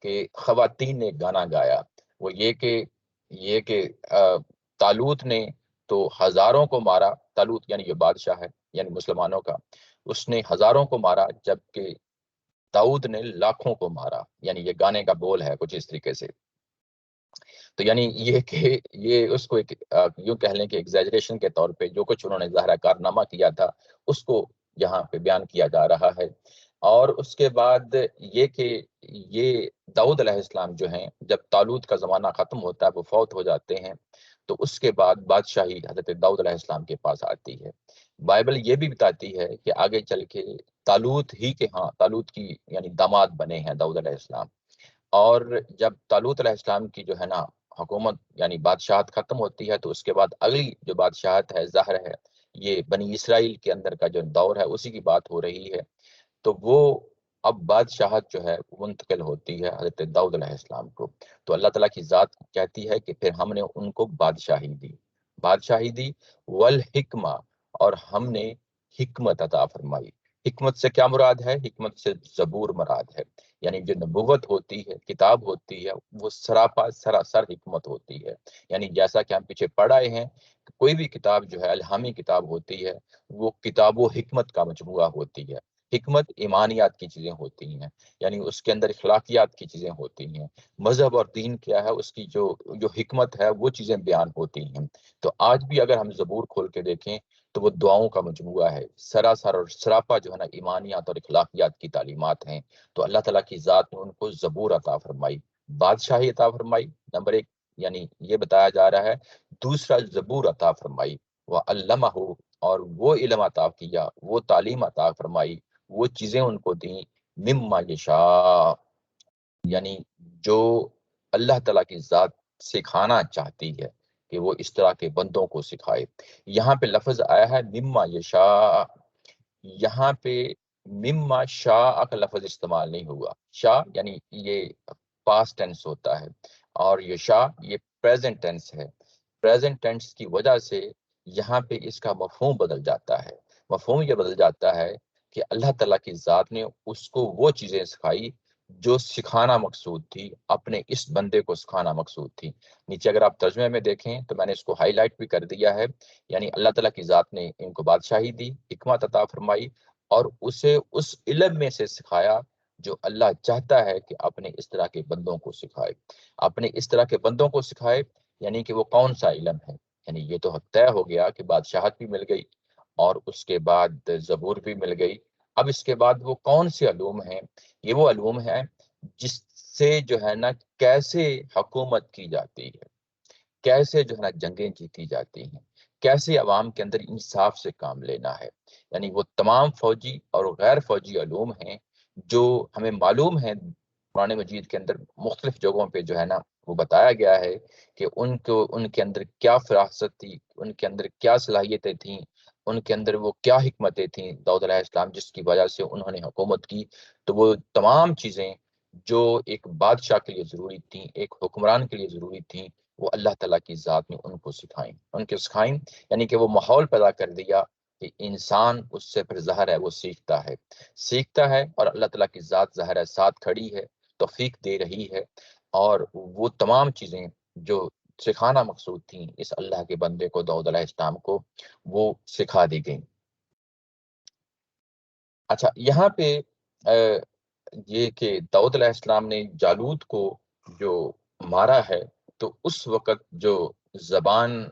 کہ خواتین نے گانا گایا، وہ یہ کہ طالوت نے تو ہزاروں کو مارا، طالوت یعنی یہ بادشاہ ہے یعنی مسلمانوں کا، اس نے ہزاروں کو مارا جبکہ داؤد نے لاکھوں کو مارا، یعنی یہ گانے کا بول ہے کچھ اس طریقے سے۔ تو یعنی یہ کہ یہ اس کو ایک یوں کہہ لیں کہ ایگزیجریشن کے طور پہ جو کچھ انہوں نے ظاہرہ کارنامہ کیا تھا اس کو یہاں پہ بیان کیا جا رہا ہے۔ اور اس کے بعد یہ کہ یہ داؤد علیہ السلام جو ہیں جب طالوت کا زمانہ ختم ہوتا ہے وہ فوت ہو جاتے ہیں، تو اس کے بعد بادشاہی حضرت داؤد علیہ السلام کے پاس آتی ہے۔ بائبل یہ بھی بتاتی ہے کہ آگے چل کے طالوت ہی کے ہاں طالوت کی یعنی داماد بنے ہیں داؤد علیہ السلام، اور جب طالوت علیہ السلام کی جو ہے نا حکومت یعنی بادشاہت ختم ہوتی ہے تو اس کے بعد اگلی جو بادشاہت ہے ظاہر ہے یہ بنی اسرائیل کے اندر کا جو دور ہے اسی کی بات ہو رہی ہے، تو وہ اب بادشاہت جو ہے منتقل ہوتی ہے حضرت داؤد علیہ السلام کو۔ تو اللہ تعالیٰ کی ذات کہتی ہے کہ پھر ہم نے ان کو بادشاہی دی والحکمہ، اور ہم نے حکمت عطا فرمائی۔ حکمت سے کیا مراد ہے؟ حکمت سے زبور مراد ہے، یعنی جو نبوت ہوتی ہے کتاب ہوتی ہے وہ سراپا سراسر حکمت ہوتی ہے، یعنی جیسا کہ ہم پیچھے پڑھ آئے ہیں کوئی بھی کتاب جو ہے الہامی کتاب ہوتی ہے وہ کتاب و حکمت کا مجموعہ ہوتی ہے۔ حکمت ایمانیات کی چیزیں ہوتی ہیں، یعنی اس کے اندر اخلاقیات کی چیزیں ہوتی ہیں، مذہب اور دین کیا ہے اس کی جو حکمت ہے وہ چیزیں بیان ہوتی ہیں۔ تو آج بھی اگر ہم زبور کھول کے دیکھیں تو وہ دعاؤں کا مجموعہ ہے، سراسر اور سراپا جو ہے نا ایمانیات اور اخلاقیات کی تعلیمات ہیں۔ تو اللہ تعالیٰ کی ذات نے ان کو زبور عطا فرمائی، بادشاہی عطا فرمائی، نمبر ایک یعنی یہ بتایا جا رہا ہے۔ دوسرا زبور عطا فرمائی وعلمہ، اور وہ علم عطا کیا، وہ تعلیم عطا فرمائی، وہ چیزیں ان کو دیں مما یشاء، یعنی جو اللہ تعالیٰ کی ذات سکھانا چاہتی ہے کہ وہ اس طرح کے بندوں کو سکھائے۔ یہاں پہ لفظ آیا ہے مما یشاء، یہاں پہ مما شاء کا لفظ استعمال نہیں ہوا، شاء یعنی یہ پاسٹ ٹینس ہوتا ہے اور یشاء یہ پریزنٹ ٹینس ہے۔ پریزنٹ ٹینس کی وجہ سے یہاں پہ اس کا مفہوم بدل جاتا ہے، مفہوم یہ بدل جاتا ہے کہ اللہ تعالیٰ کی ذات نے اس کو وہ چیزیں سکھائی جو سکھانا مقصود تھی، اپنے اس بندے کو سکھانا مقصود تھی۔ نیچے اگر آپ ترجمے میں دیکھیں تو میں نے اس کو ہائی لائٹ بھی کر دیا ہے، یعنی اللہ تعالیٰ کی ذات نے ان کو بادشاہی دی، حکمت عطا فرمائی اور اسے اس علم میں سے سکھایا جو اللہ چاہتا ہے کہ اپنے اس طرح کے بندوں کو سکھائے، اپنے اس طرح کے بندوں کو سکھائے، یعنی کہ وہ کون سا علم ہے؟ یعنی یہ تو طے ہو گیا کہ بادشاہت بھی مل گئی اور اس کے بعد زبور بھی مل گئی، اب اس کے بعد وہ کون سے علوم ہیں؟ یہ وہ علوم ہے جس سے جو ہے نا کیسے حکومت کی جاتی ہے، کیسے جو ہے نا جنگیں جیتی جاتی ہیں، کیسے عوام کے اندر انصاف سے کام لینا ہے، یعنی وہ تمام فوجی اور غیر فوجی علوم ہیں جو ہمیں معلوم ہیں قرآن مجید کے اندر مختلف جگہوں پہ جو ہے نا وہ بتایا گیا ہے کہ ان کے اندر کیا فراست تھی، ان کے اندر کیا صلاحیتیں تھیں، ان کے اندر وہ کیا حکمتیں تھیں داؤد علیہ السلام جس کی وجہ سے انہوں نے حکومت کی۔ تو وہ تمام چیزیں جو ایک بادشاہ کے لیے ضروری تھیں، ایک حکمران کے لیے ضروری تھیں، وہ اللہ تعالیٰ کی ذات نے ان کو سکھائیں، یعنی کہ وہ ماحول پیدا کر دیا کہ انسان اس سے پھر ظاہر ہے وہ سیکھتا ہے اور اللہ تعالیٰ کی ذات ظاہر ہے ساتھ کھڑی ہے، توفیق دے رہی ہے، اور وہ تمام چیزیں جو سکھانا مقصود تھیں اس اللہ کے بندے کو داؤد علیہ السلام کو وہ سکھا دی گئیں۔ اچھا یہاں پہ یہ کہ داؤد علیہ السلام نے جالوت کو جو مارا ہے تو اس وقت جو زبان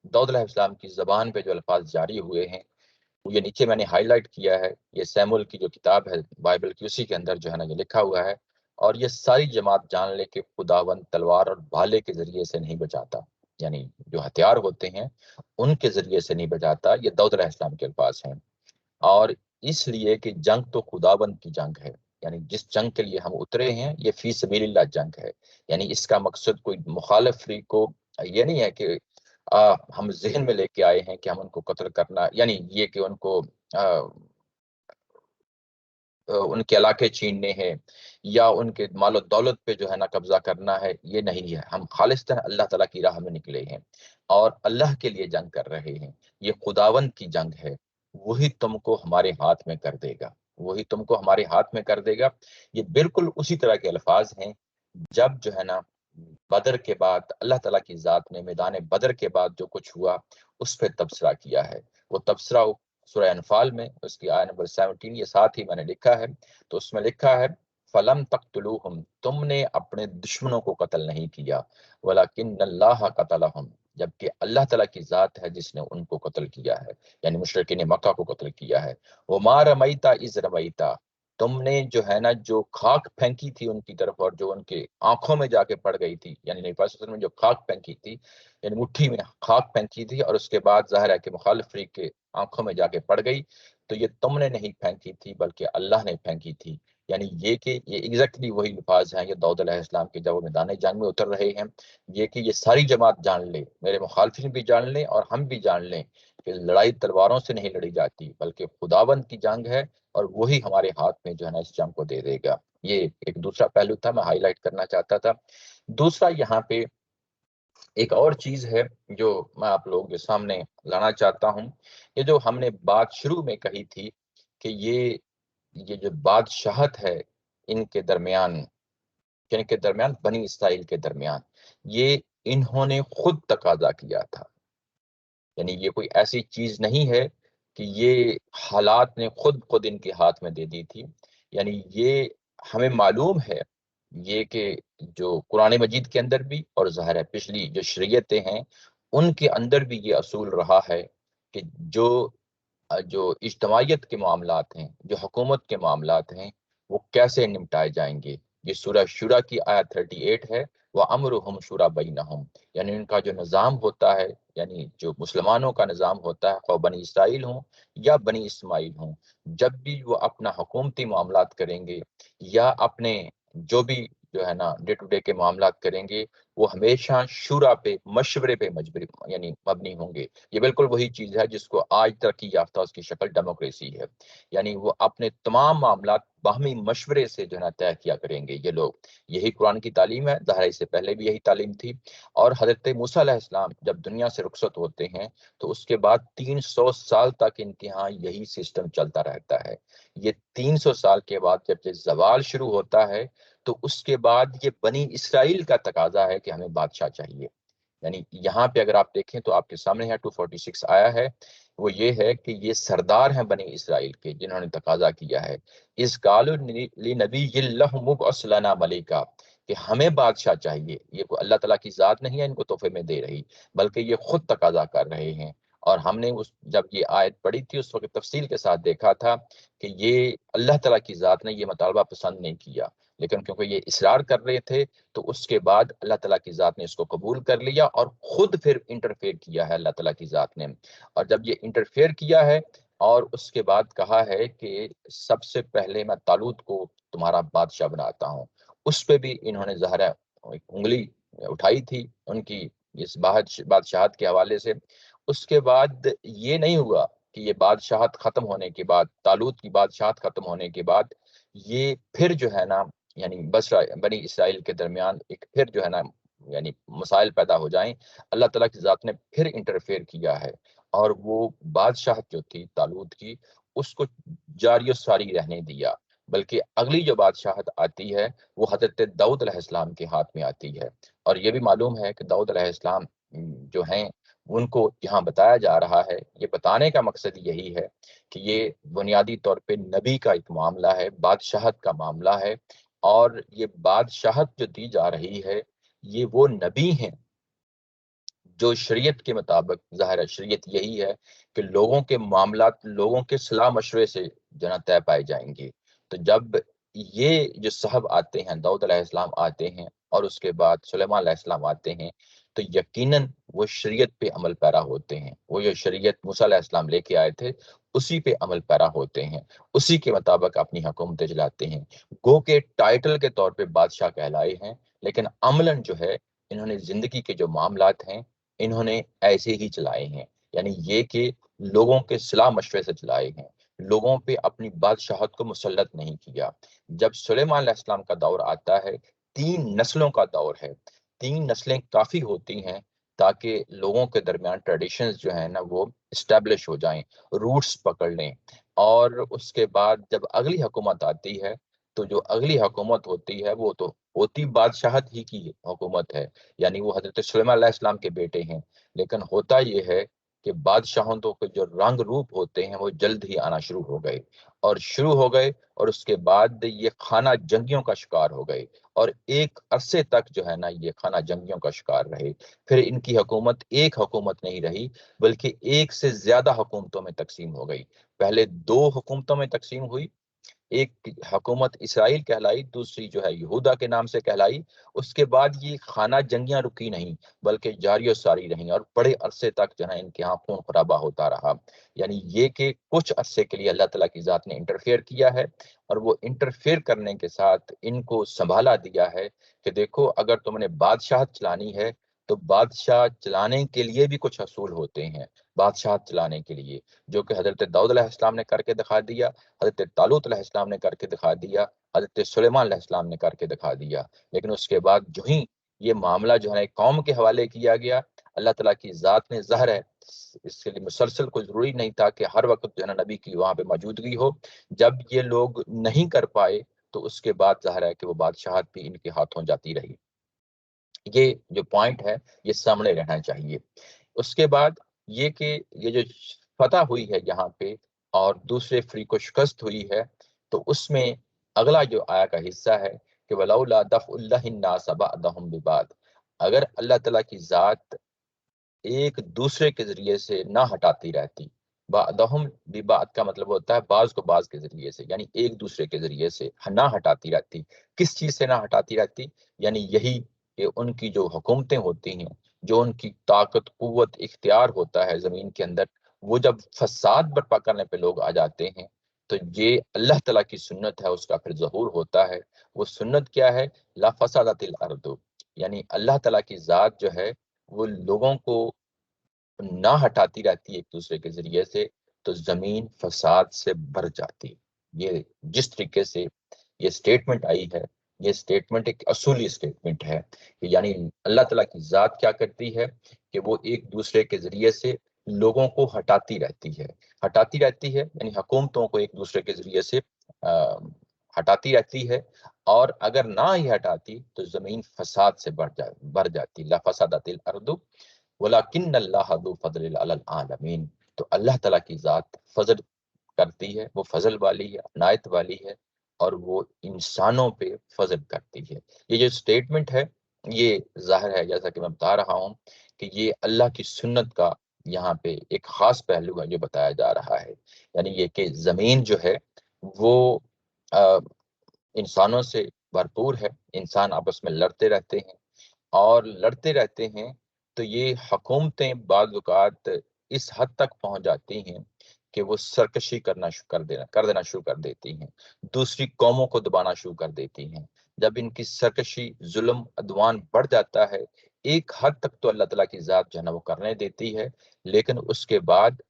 داؤد علیہ السلام کی زبان پہ جو الفاظ جاری ہوئے ہیں وہ یہ نیچے میں نے ہائی لائٹ کیا ہے، یہ سیمول کی جو کتاب ہے بائبل کی اسی کے اندر جو ہے نا یہ لکھا ہوا ہے، اور یہ ساری جماعت جان لے کہ خداوند تلوار اور بھالے کے ذریعے سے نہیں بچاتا، یعنی جو ہتھیار ہوتے ہیں ان کے ذریعے سے نہیں بچاتا، یہ داؤد علیہ السلام کے الفاظ ہیں۔ اور اس لیے کہ جنگ تو خداوند کی جنگ ہے، یعنی جس جنگ کے لیے ہم اترے ہیں یہ فی سبیل اللہ جنگ ہے، یعنی اس کا مقصد کوئی مخالف فریق کو یہ نہیں ہے کہ ہم ذہن میں لے کے آئے ہیں کہ ہم ان کو قتل کرنا، یعنی یہ کہ ان کو ان کے علاقے چھیننے ہیں یا ان کے مال و دولت پہ جو ہے نا قبضہ کرنا ہے، یہ نہیں ہے۔ ہم خالصتاً اللہ تعالیٰ کی راہ میں نکلے ہیں اور اللہ کے لیے جنگ کر رہے ہیں۔ یہ خداوند کی جنگ ہے، وہی تم کو ہمارے ہاتھ میں کر دے گا، وہی تم کو ہمارے ہاتھ میں کر دے گا۔ یہ بالکل اسی طرح کے الفاظ ہیں جب جو ہے نا بدر کے بعد اللہ تعالیٰ کی ذات نے میدان بدر کے بعد جو کچھ ہوا اس پہ تبصرہ کیا ہے۔ وہ تبصرہ سورہ انفال میں اس کی آیت نمبر 17، یہ ساتھ ہی میں نے لکھا ہے، تو اس میں لکھا ہے فَلَمْ تَقْتُلُوهُمْ، تم نے اپنے دشمنوں کو قتل نہیں کیا، وَلَكِنَّ اللَّهَ قَتَلَهُمْ، جبکہ اللہ تعالیٰ کی ذات ہے جس نے ان کو قتل کیا ہے، یعنی مشرکین مکہ کو قتل کیا ہے۔ وَمَا رَمَيْتَ إِذْ رَمَيْتَ، تم نے جو ہے نا جو خاک پھینکی تھی ان کی طرف اور جو ان کے آنکھوں میں جا کے پڑ گئی تھی، یعنی نبی صلی اللہ علیہ وسلم نے جو خاک پھینکی تھی، یعنی مٹھی میں خاک پھینکی تھی اور اس کے بعد ظاہر ہے کہ مخالف فریق کے آنکھوں میں جا کے پڑ گئی، تو یہ تم نے نہیں پھینکی تھی بلکہ اللہ نے پھینکی تھی۔ یعنی یہ کہ یہ ایگزیکٹلی وہی الفاظ ہیں، یہ داؤد علیہ السلام کے جب وہ میدان جنگ میں اتر رہے ہیں، یہ کہ یہ ساری جماعت جان لے، میرے مخالفین بھی جان لیں اور ہم بھی جان لیں کہ لڑائی تلواروں سے نہیں لڑی جاتی بلکہ خداوند کی جنگ ہے، اور وہی ہمارے ہاتھ میں جو ہے نا اس جنگ کو دے دے گا۔ یہ ایک دوسرا پہلو تھا، میں ہائی لائٹ کرنا چاہتا تھا۔ دوسرا یہاں پہ ایک اور چیز ہے جو میں آپ لوگوں کے سامنے لانا چاہتا ہوں، یہ جو ہم نے بات شروع میں کہی تھی کہ یہ جو بادشاہت ہے ان کے درمیان، ان کے درمیان بنی اسرائیل کے درمیان، یہ انہوں نے خود تقاضا کیا تھا، یعنی یہ کوئی ایسی چیز نہیں ہے کہ یہ حالات نے خود ان کے ہاتھ میں دے دی تھی۔ یعنی یہ ہمیں معلوم ہے یہ کہ جو قرآن مجید کے اندر بھی اور ظاہر ہے پچھلی جو شریعتیں ہیں ان کے اندر بھی یہ اصول رہا ہے کہ جو اجتماعیت کے معاملات ہیں، جو حکومت کے معاملات ہیں، وہ کیسے نمٹائے جائیں گے۔ یہ سورہ شورا کی آیت 38 ہے، وَأَمْرُهُمْ شُورَىٰ بَيْنَهُمْ، یعنی ان کا جو نظام ہوتا ہے، یعنی جو مسلمانوں کا نظام ہوتا ہے، خواہ بنی اسرائیل ہوں یا بنی اسماعیل ہوں، جب بھی وہ اپنا حکومتی معاملات کریں گے یا اپنے جو بھی جو ہے نا ڈے ٹو ڈے کے معاملات کریں گے، وہ ہمیشہ شورا پہ، مشورے پہ یعنی مبنی ہوں گے۔ یہ بالکل وہی چیز ہے جس کو آج ترقی یافتہ اس کی شکل ڈیموکریسی ہے، یعنی وہ اپنے تمام معاملات باہمی مشورے سے جو ہے نا طے کیا کریں گے یہ لوگ۔ یہی قرآن کی تعلیم ہے، ظاہر اس سے پہلے بھی یہی تعلیم تھی۔ اور حضرت موسیٰ علیہ السلام جب دنیا سے رخصت ہوتے ہیں تو اس کے بعد 300 سال تک ان کے ہاں یہی سسٹم چلتا رہتا ہے۔ یہ 300 سال کے بعد جب یہ زوال شروع ہوتا ہے تو اس کے بعد یہ بنی اسرائیل کا تقاضا ہے کہ ہمیں بادشاہ چاہیے۔ یعنی یہاں پہ اگر آپ دیکھیں تو آپ کے سامنے ہے 246 آیا ہے، وہ یہ ہے کہ یہ سردار ہیں بنی اسرائیل کے جنہوں نے تقاضا کیا ہے، اِذْ قَالُوا لِنَبِيٍّ لَّهُمْ ابْعَثْ لَنَا مَلِكًا، کہ ہمیں بادشاہ چاہیے۔ یہ کوئی اللہ تعالیٰ کی ذات نہیں ہے ان کو تحفے میں دے رہی، بلکہ یہ خود تقاضا کر رہے ہیں۔ اور ہم نے جب یہ آیت پڑھی تھی اس وقت تفصیل کے ساتھ دیکھا تھا کہ یہ اللہ تعالیٰ کی ذات نے یہ مطالبہ پسند نہیں کیا، لیکن کیونکہ یہ اصرار کر رہے تھے تو اس کے بعد اللہ تعالیٰ کی ذات نے اس کو قبول کر لیا اور خود پھر انٹرفیئر کیا ہے اللہ تعالیٰ کی ذات نے۔ اور جب یہ انٹرفیئر کیا ہے اور اس کے بعد کہا ہے کہ سب سے پہلے میں طالوت کو تمہارا بادشاہ بناتا ہوں، اس پہ بھی انہوں نے ظاہر انگلی اٹھائی تھی ان کی اس بادشاہت کے حوالے سے۔ اس کے بعد یہ نہیں ہوا کہ یہ بادشاہت ختم ہونے کے بعد، طالوت کی بادشاہت ختم ہونے کے بعد یہ پھر جو ہے نا یعنی بنی اسرائیل کے درمیان ایک پھر جو ہے نا یعنی مسائل پیدا ہو جائیں، اللہ تعالیٰ کی ذات نے پھر انٹرفیئر کیا ہے اور وہ بادشاہت جو تھی طالوت کی اس کو جاری و ساری رہنے دیا، بلکہ اگلی جو بادشاہت آتی ہے وہ حضرت داؤد علیہ السلام کے ہاتھ میں آتی ہے۔ اور یہ بھی معلوم ہے کہ داؤد علیہ السلام جو ہیں ان کو یہاں بتایا جا رہا ہے، یہ بتانے کا مقصد یہی ہے کہ یہ بنیادی طور پہ نبی کا ایک معاملہ ہے، بادشاہت کا معاملہ ہے، اور یہ بادشاہت جو دی جا رہی ہے یہ وہ نبی ہیں جو شریعت کے مطابق، ظاہر ہے شریعت یہی ہے کہ لوگوں کے معاملات لوگوں کے صلاح مشورے سے جو طے پائے جائیں گے۔ تو جب یہ جو صاحب آتے ہیں، داؤد علیہ السلام آتے ہیں اور اس کے بعد سلیمان علیہ السلام آتے ہیں، تو یقیناً وہ شریعت پہ عمل پیرا ہوتے ہیں، وہ جو شریعت موسیٰ علیہ السلام لے کے آئے تھے اسی پہ عمل پیرا ہوتے ہیں، اسی کے مطابق اپنی حکومتیں چلاتے ہیں۔ گو کے ٹائٹل کے طور پہ بادشاہ کہلائے ہیں، لیکن عملاً جو ہے انہوں نے زندگی کے جو معاملات ہیں انہوں نے ایسے ہی چلائے ہیں، یعنی یہ کہ لوگوں کے صلاح مشورے سے چلائے ہیں، لوگوں پہ اپنی بادشاہت کو مسلط نہیں کیا۔ جب سلیمان علیہ السلام کا دور آتا ہے، 3 نسلوں کا دور ہے، 3 نسلیں کافی ہوتی ہیں تاکہ لوگوں کے درمیان ٹریڈیشنز جو ہیں نا وہ اسٹیبلش ہو جائیں، روٹس پکڑ لیں۔ اور اس کے بعد جب اگلی حکومت آتی ہے تو جو اگلی حکومت ہوتی ہے وہ تو ہوتی بادشاہت ہی کی حکومت ہے، یعنی وہ حضرت سلیمان علیہ السلام کے بیٹے ہیں، لیکن ہوتا یہ ہے کہ بادشاہوں کے جو رنگ روپ ہوتے ہیں وہ جلد ہی آنا شروع ہو گئے اور اس کے بعد یہ خانہ جنگیوں کا شکار ہو گئے، اور ایک عرصے تک جو ہے نا یہ خانہ جنگیوں کا شکار رہے۔ پھر ان کی حکومت ایک حکومت نہیں رہی بلکہ ایک سے زیادہ حکومتوں میں تقسیم ہو گئی۔ پہلے 2 حکومتوں میں تقسیم ہوئی، ایک حکومت اسرائیل کہلائی، دوسری جو ہے یہودا کے نام سے کہلائی۔ اس کے بعد یہ خانہ جنگیاں رکی نہیں بلکہ جاری و ساری رہیں، اور بڑے عرصے تک جو ہے ان کے ہاں خون خرابہ ہوتا رہا۔ یعنی یہ کہ کچھ عرصے کے لیے اللہ تعالیٰ کی ذات نے انٹرفیئر کیا ہے، اور وہ انٹرفیئر کرنے کے ساتھ ان کو سنبھالا دیا ہے کہ دیکھو اگر تم نے بادشاہت چلانی ہے تو بادشاہ چلانے کے لیے بھی کچھ اصول ہوتے ہیں، بادشاہت چلانے کے لیے، جو کہ حضرت داؤد علیہ السلام نے کر کے دکھا دیا، حضرت طالوت علیہ السلام نے کر کے دکھا دیا، حضرت سلیمان علیہ السلام نے کر کے دکھا دیا۔ لیکن اس کے بعد جو ہی یہ معاملہ جو ہے قوم کے حوالے کیا گیا، اللہ تعالیٰ کی ذات نے ظاہر ہے اس کے لیے مسلسل کوئی ضروری نہیں تھا کہ ہر وقت جو ہے نا نبی کی وہاں پہ موجودگی ہو، جب یہ لوگ نہیں کر پائے تو اس کے بعد ظاہر ہے کہ وہ بادشاہت بھی ان کے ہاتھوں جاتی رہی۔ یہ جو پوائنٹ ہے یہ سامنے رہنا چاہیے۔ اس کے بعد یہ کہ یہ جو فتح ہوئی ہے یہاں پہ اور دوسرے فریق کو شکست ہوئی ہے، تو اس میں اگلا جو آیا کا حصہ ہے کہ وَلَوْلَا دَفْعُ اللَّهِ النَّاسَ بَعْضَهُمْ بِبَعْضٍ، اگر اللہ تعالیٰ کی ذات ایک دوسرے کے ذریعے سے نہ ہٹاتی رہتی، بعضهم ببعض کا مطلب ہوتا ہے بعض کو بعض کے ذریعے سے، یعنی ایک دوسرے کے ذریعے سے نہ ہٹاتی رہتی، کس چیز سے نہ ہٹاتی رہتی؟ یعنی یہی کہ ان کی جو حکومتیں ہوتی ہیں، جو ان کی طاقت قوت اختیار ہوتا ہے زمین کے اندر، وہ جب فساد برپا کرنے پہ لوگ آ جاتے ہیں تو یہ اللہ تعالیٰ کی سنت ہے، اس کا پھر ظہور ہوتا ہے۔ وہ سنت کیا ہے؟ لا فسادت الارض، یعنی اللہ تعالیٰ کی ذات جو ہے وہ لوگوں کو نہ ہٹاتی رہتی ایک دوسرے کے ذریعے سے تو زمین فساد سے بھر جاتی۔ یہ جس طریقے سے یہ سٹیٹمنٹ آئی ہے، یہ سٹیٹمنٹ ایک اصولی سٹیٹمنٹ ہے کہ یعنی اللہ تعالیٰ کی ذات کیا کرتی ہے کہ وہ ایک دوسرے کے ذریعے سے لوگوں کو ہٹاتی رہتی ہے، یعنی حکومتوں کو ایک دوسرے کے ذریعے سے ہٹاتی رہتی ہے، اور اگر نہ ہی ہٹاتی تو زمین فساد سے بھر جاتی۔ لا فسادت الارض ولیکن اللہ ذو فضل علی العالمین، تو اللہ تعالیٰ کی ذات فضل کرتی ہے، وہ فضل والی ہے، عنایت والی ہے، اور وہ انسانوں پہ فضل کرتی ہے۔ یہ جو سٹیٹمنٹ ہے یہ ظاہر ہے جیسا کہ میں بتا رہا ہوں کہ یہ اللہ کی سنت کا یہاں پہ ایک خاص پہلو ہے جو بتایا جا رہا ہے، یعنی یہ کہ زمین جو ہے وہ انسانوں سے بھرپور ہے، انسان آپس میں لڑتے رہتے ہیں، اور لڑتے رہتے ہیں تو یہ حکومتیں بعض اوقات اس حد تک پہنچ جاتی ہیں کہ وہ سرکشی کر دینا شروع کر دیتی ہیں، دوسری قوموں کو دبانا شروع کر دیتی ہیں۔ جب ان کی سرکشی ظلم عدوان بڑھ جاتا ہے، ایک حد تک تو اللہ تعالیٰ کی ذات جو ہے نا وہ کرنے دیتی ہے، لیکن اس کے بعد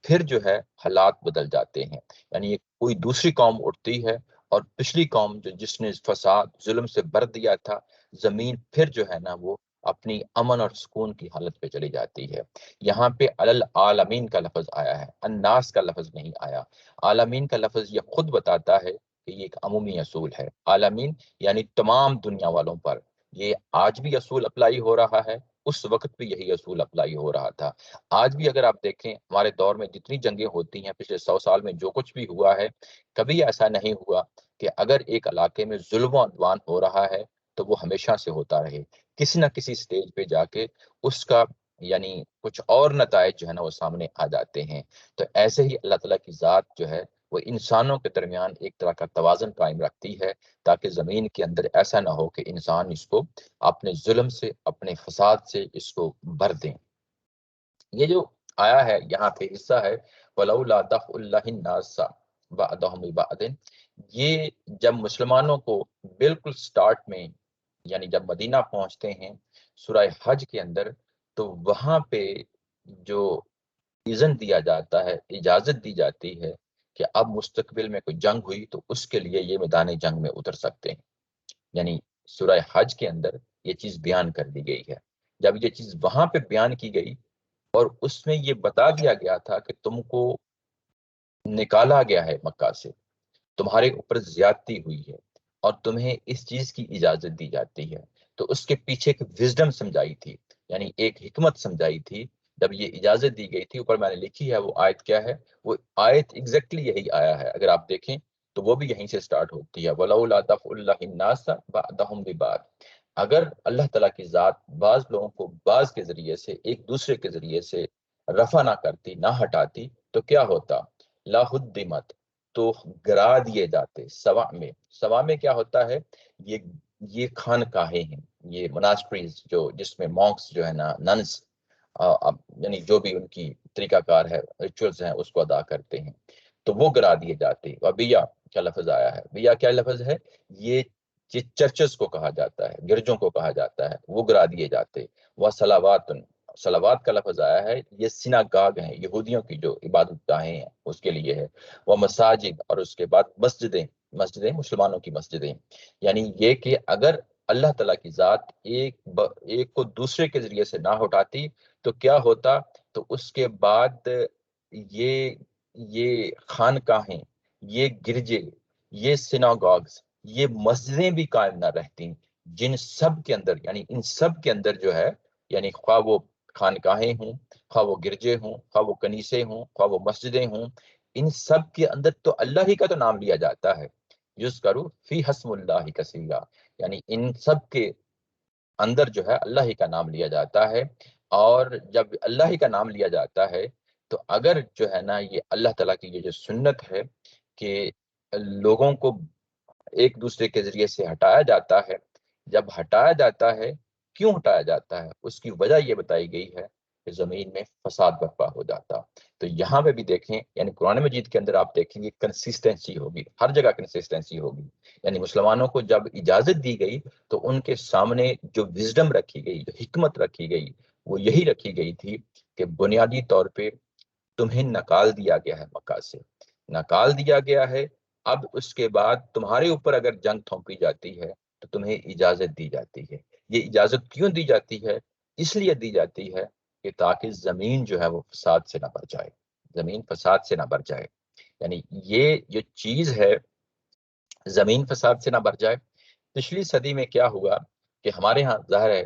پھر جو ہے حالات بدل جاتے ہیں، یعنی یہ کوئی دوسری قوم اٹھتی ہے اور پچھلی قوم جس نے فساد ظلم سے بھر دیا تھا، زمین پھر جو ہے نا وہ اپنی امن اور سکون کی حالت پہ چلی جاتی ہے۔ یہاں پہ العالمین کا لفظ آیا ہے، الناس کا لفظ نہیں آیا۔ عالمین کا لفظ یہ خود بتاتا ہے کہ یہ ایک عمومی اصول ہے، عالمین یعنی تمام دنیا والوں پر۔ یہ آج بھی اصول اپلائی ہو رہا ہے، اس وقت بھی یہی اصول اپلائی ہو رہا تھا۔ آج بھی اگر آپ دیکھیں ہمارے دور میں جتنی جنگیں ہوتی ہیں، پچھلے 100 سال میں جو کچھ بھی ہوا ہے، کبھی ایسا نہیں ہوا کہ اگر ایک علاقے میں ظلم و عدوان ہو رہا ہے تو وہ ہمیشہ سے ہوتا رہے، کسی نہ کسی سٹیج پہ جا کے اس کا یعنی کچھ اور نتائج جو ہے نا وہ سامنے آ جاتے ہیں۔ تو ایسے ہی اللہ تعالیٰ کی ذات جو ہے وہ انسانوں کے درمیان ایک طرح کا توازن قائم رکھتی ہے تاکہ زمین کے اندر ایسا نہ ہو کہ انسان اس کو اپنے ظلم سے، اپنے فساد سے اس کو بھر دیں۔ یہ جو آیا ہے یہاں پہ حصہ ہے وَلَوْلَا دَفْعُ اللَّهِ النَّاسَ بَعْضَهُمْ بِبَعْضٍ، یہ جب مسلمانوں کو بالکل سٹارٹ میں یعنی جب مدینہ پہنچتے ہیں سورہ حج کے اندر، تو وہاں پہ جو اذن دیا جاتا ہے، اجازت دی جاتی ہے کہ اب مستقبل میں کوئی جنگ ہوئی تو اس کے لیے یہ میدان جنگ میں اتر سکتے ہیں. یعنی سورہ حج کے اندر یہ چیز بیان کر دی گئی ہے. جب یہ چیز وہاں پہ بیان کی گئی اور اس میں یہ بتا دیا گیا تھا کہ تم کو نکالا گیا ہے مکہ سے، تمہارے اوپر زیادتی ہوئی ہے اور تمہیں اس چیز کی اجازت دی جاتی ہے، تو اس کے پیچھے ایک وزڈم سمجھائی تھی، یعنی ایک حکمت سمجھائی تھی. جب یہ اجازت دی گئی تھی، اوپر میں نے لکھی ہے وہ آیت کیا ہے، وہ آیت ایگزیکٹلی یہی آیا ہے. اگر آپ دیکھیں تو وہ بھی یہیں سے سٹارٹ ہوتی ہے، وَلَوْلَا دَفْعُ اللَّهِ النَّاسَ بَعْضَهُمْ بِبَعْضٍ. اگر اللہ تعالیٰ کی ذات بعض لوگوں کو بعض کے ذریعے سے، ایک دوسرے کے ذریعے سے رفع نہ کرتی، نہ ہٹاتی، تو کیا ہوتا؟ لَهُدِّمَتْ، تو گرا دیے جاتے. سوا میں کیا ہوتا ہے؟ یہ خانقاہیں ہیں، یہ مناسٹریز جو جس میں مونکس جو ہے نا، ننس، یعنی جو بھی ان کی طریقہ کار ہے، ریچولز ہیں، اس کو ادا کرتے ہیں، تو وہ گرا دیے جاتے. وبیا کیا لفظ آیا ہے؟ بیا کیا لفظ ہے؟ یہ چرچز کو کہا جاتا ہے، گرجوں کو کہا جاتا ہے، وہ گرا دیے جاتے. وہ صلوات کا لفظ آیا ہے، یہ سیناگاگ ہیں، یہودیوں کی جو عبادت گاہیں ہیں اس کے لیے ہے. وہ مساجد، اور اس کے بعد مسجدیں مسلمانوں کی مسجدیں. یعنی یہ کہ اگر اللہ تعالیٰ کی ذات ایک کو دوسرے کے ذریعے سے نہ ہٹاتی تو کیا ہوتا؟ تو اس کے بعد یہ خانقاہیں، یہ گرجے، یہ سیناگاگز، یہ مسجدیں بھی قائم نہ رہتی، جن سب کے اندر، یعنی ان سب کے اندر جو ہے، یعنی خواہ وہ خانقاہیں ہوں، خواہ وہ گرجے ہوں، خواہ وہ کنیسے ہوں، خواہ وہ مسجدیں ہوں، ان سب کے اندر تو اللہ ہی کا تو نام لیا جاتا ہے. یذکروا فی اسم اللہ کثیرا، یعنی ان سب کے اندر جو ہے اللہ ہی کا نام لیا جاتا ہے. اور جب اللہ ہی کا نام لیا جاتا ہے تو اگر جو ہے نا یہ اللہ تعالیٰ کی یہ جو سنت ہے کہ لوگوں کو ایک دوسرے کے ذریعے سے ہٹایا جاتا ہے، جب ہٹایا جاتا ہے، کیوں ہٹایا جاتا ہے؟ اس کی وجہ یہ بتائی گئی ہے کہ زمین میں فساد برپا ہو جاتا. تو یہاں پہ بھی دیکھیں، یعنی قرآن مجید کے اندر آپ دیکھیں گے کنسسٹنسی ہوگی، ہر جگہ کنسسٹنسی ہوگی. یعنی مسلمانوں کو جب اجازت دی گئی تو ان کے سامنے جو وزڈم رکھی گئی، جو حکمت رکھی گئی، وہ یہی رکھی گئی تھی کہ بنیادی طور پہ تمہیں نکال دیا گیا ہے مکہ سے، نکال دیا گیا ہے. اب اس کے بعد تمہارے اوپر اگر جنگ تھوپی جاتی ہے تو تمہیں اجازت دی جاتی ہے. یہ اجازت کیوں دی جاتی ہے؟ اس لیے دی جاتی ہے کہ تاکہ زمین جو ہے وہ فساد سے نہ بھر جائے، زمین فساد سے نہ بھر جائے. یعنی یہ جو چیز ہے، زمین فساد سے نہ بھر جائے. پچھلی صدی میں کیا ہوا کہ ہمارے ہاں ظاہر ہے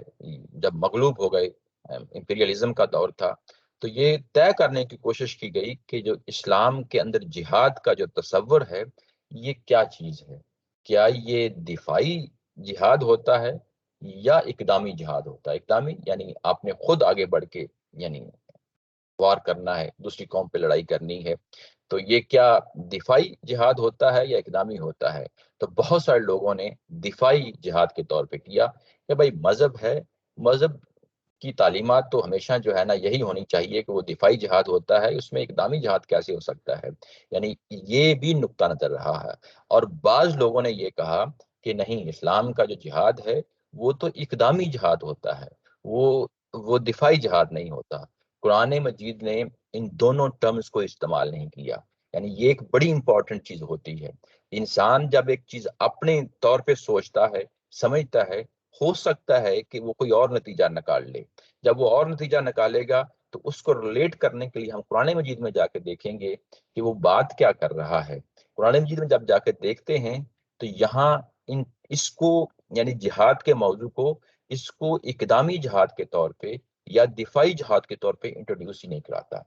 جب مغلوب ہو گئے، امپیریلزم کا دور تھا، تو یہ طے کرنے کی کوشش کی گئی کہ جو اسلام کے اندر جہاد کا جو تصور ہے یہ کیا چیز ہے. کیا یہ دفاعی جہاد ہوتا ہے یا اقدامی جہاد ہوتا ہے؟ اقدامی یعنی آپ نے خود آگے بڑھ کے یعنی وار کرنا ہے، دوسری قوم پہ لڑائی کرنی ہے. تو یہ کیا دفاعی جہاد ہوتا ہے یا اقدامی ہوتا ہے؟ تو بہت سارے لوگوں نے دفاعی جہاد کے طور پہ کیا کہ بھائی مذہب ہے، مذہب کی تعلیمات تو ہمیشہ جو ہے نا یہی ہونی چاہیے کہ وہ دفاعی جہاد ہوتا ہے، اس میں اقدامی جہاد کیسے ہو سکتا ہے؟ یعنی یہ بھی نقطہ نظر رہا ہے. اور بعض لوگوں نے یہ کہا کہ نہیں، اسلام کا جو جہاد ہے وہ تو اقدامی جہاد ہوتا ہے، وہ دفاعی جہاد نہیں ہوتا. قرآن مجید نے ان دونوں ٹرمز کو استعمال نہیں کیا. یعنی یہ ایک بڑی امپورٹنٹ چیز ہوتی ہے. انسان جب ایک چیز اپنے طور پہ سوچتا ہے، سمجھتا ہے، ہو سکتا ہے کہ وہ کوئی اور نتیجہ نکال لے. جب وہ اور نتیجہ نکالے گا تو اس کو ریلیٹ کرنے کے لیے ہم قرآن مجید میں جا کے دیکھیں گے کہ وہ بات کیا کر رہا ہے. قرآن مجید میں جب جا کے دیکھتے ہیں تو یہاں اس کو یعنی جہاد کے موضوع کو، اس کو اقدامی جہاد کے طور پہ یا دفاعی جہاد کے طور پہ انٹروڈیوس ہی نہیں کراتا.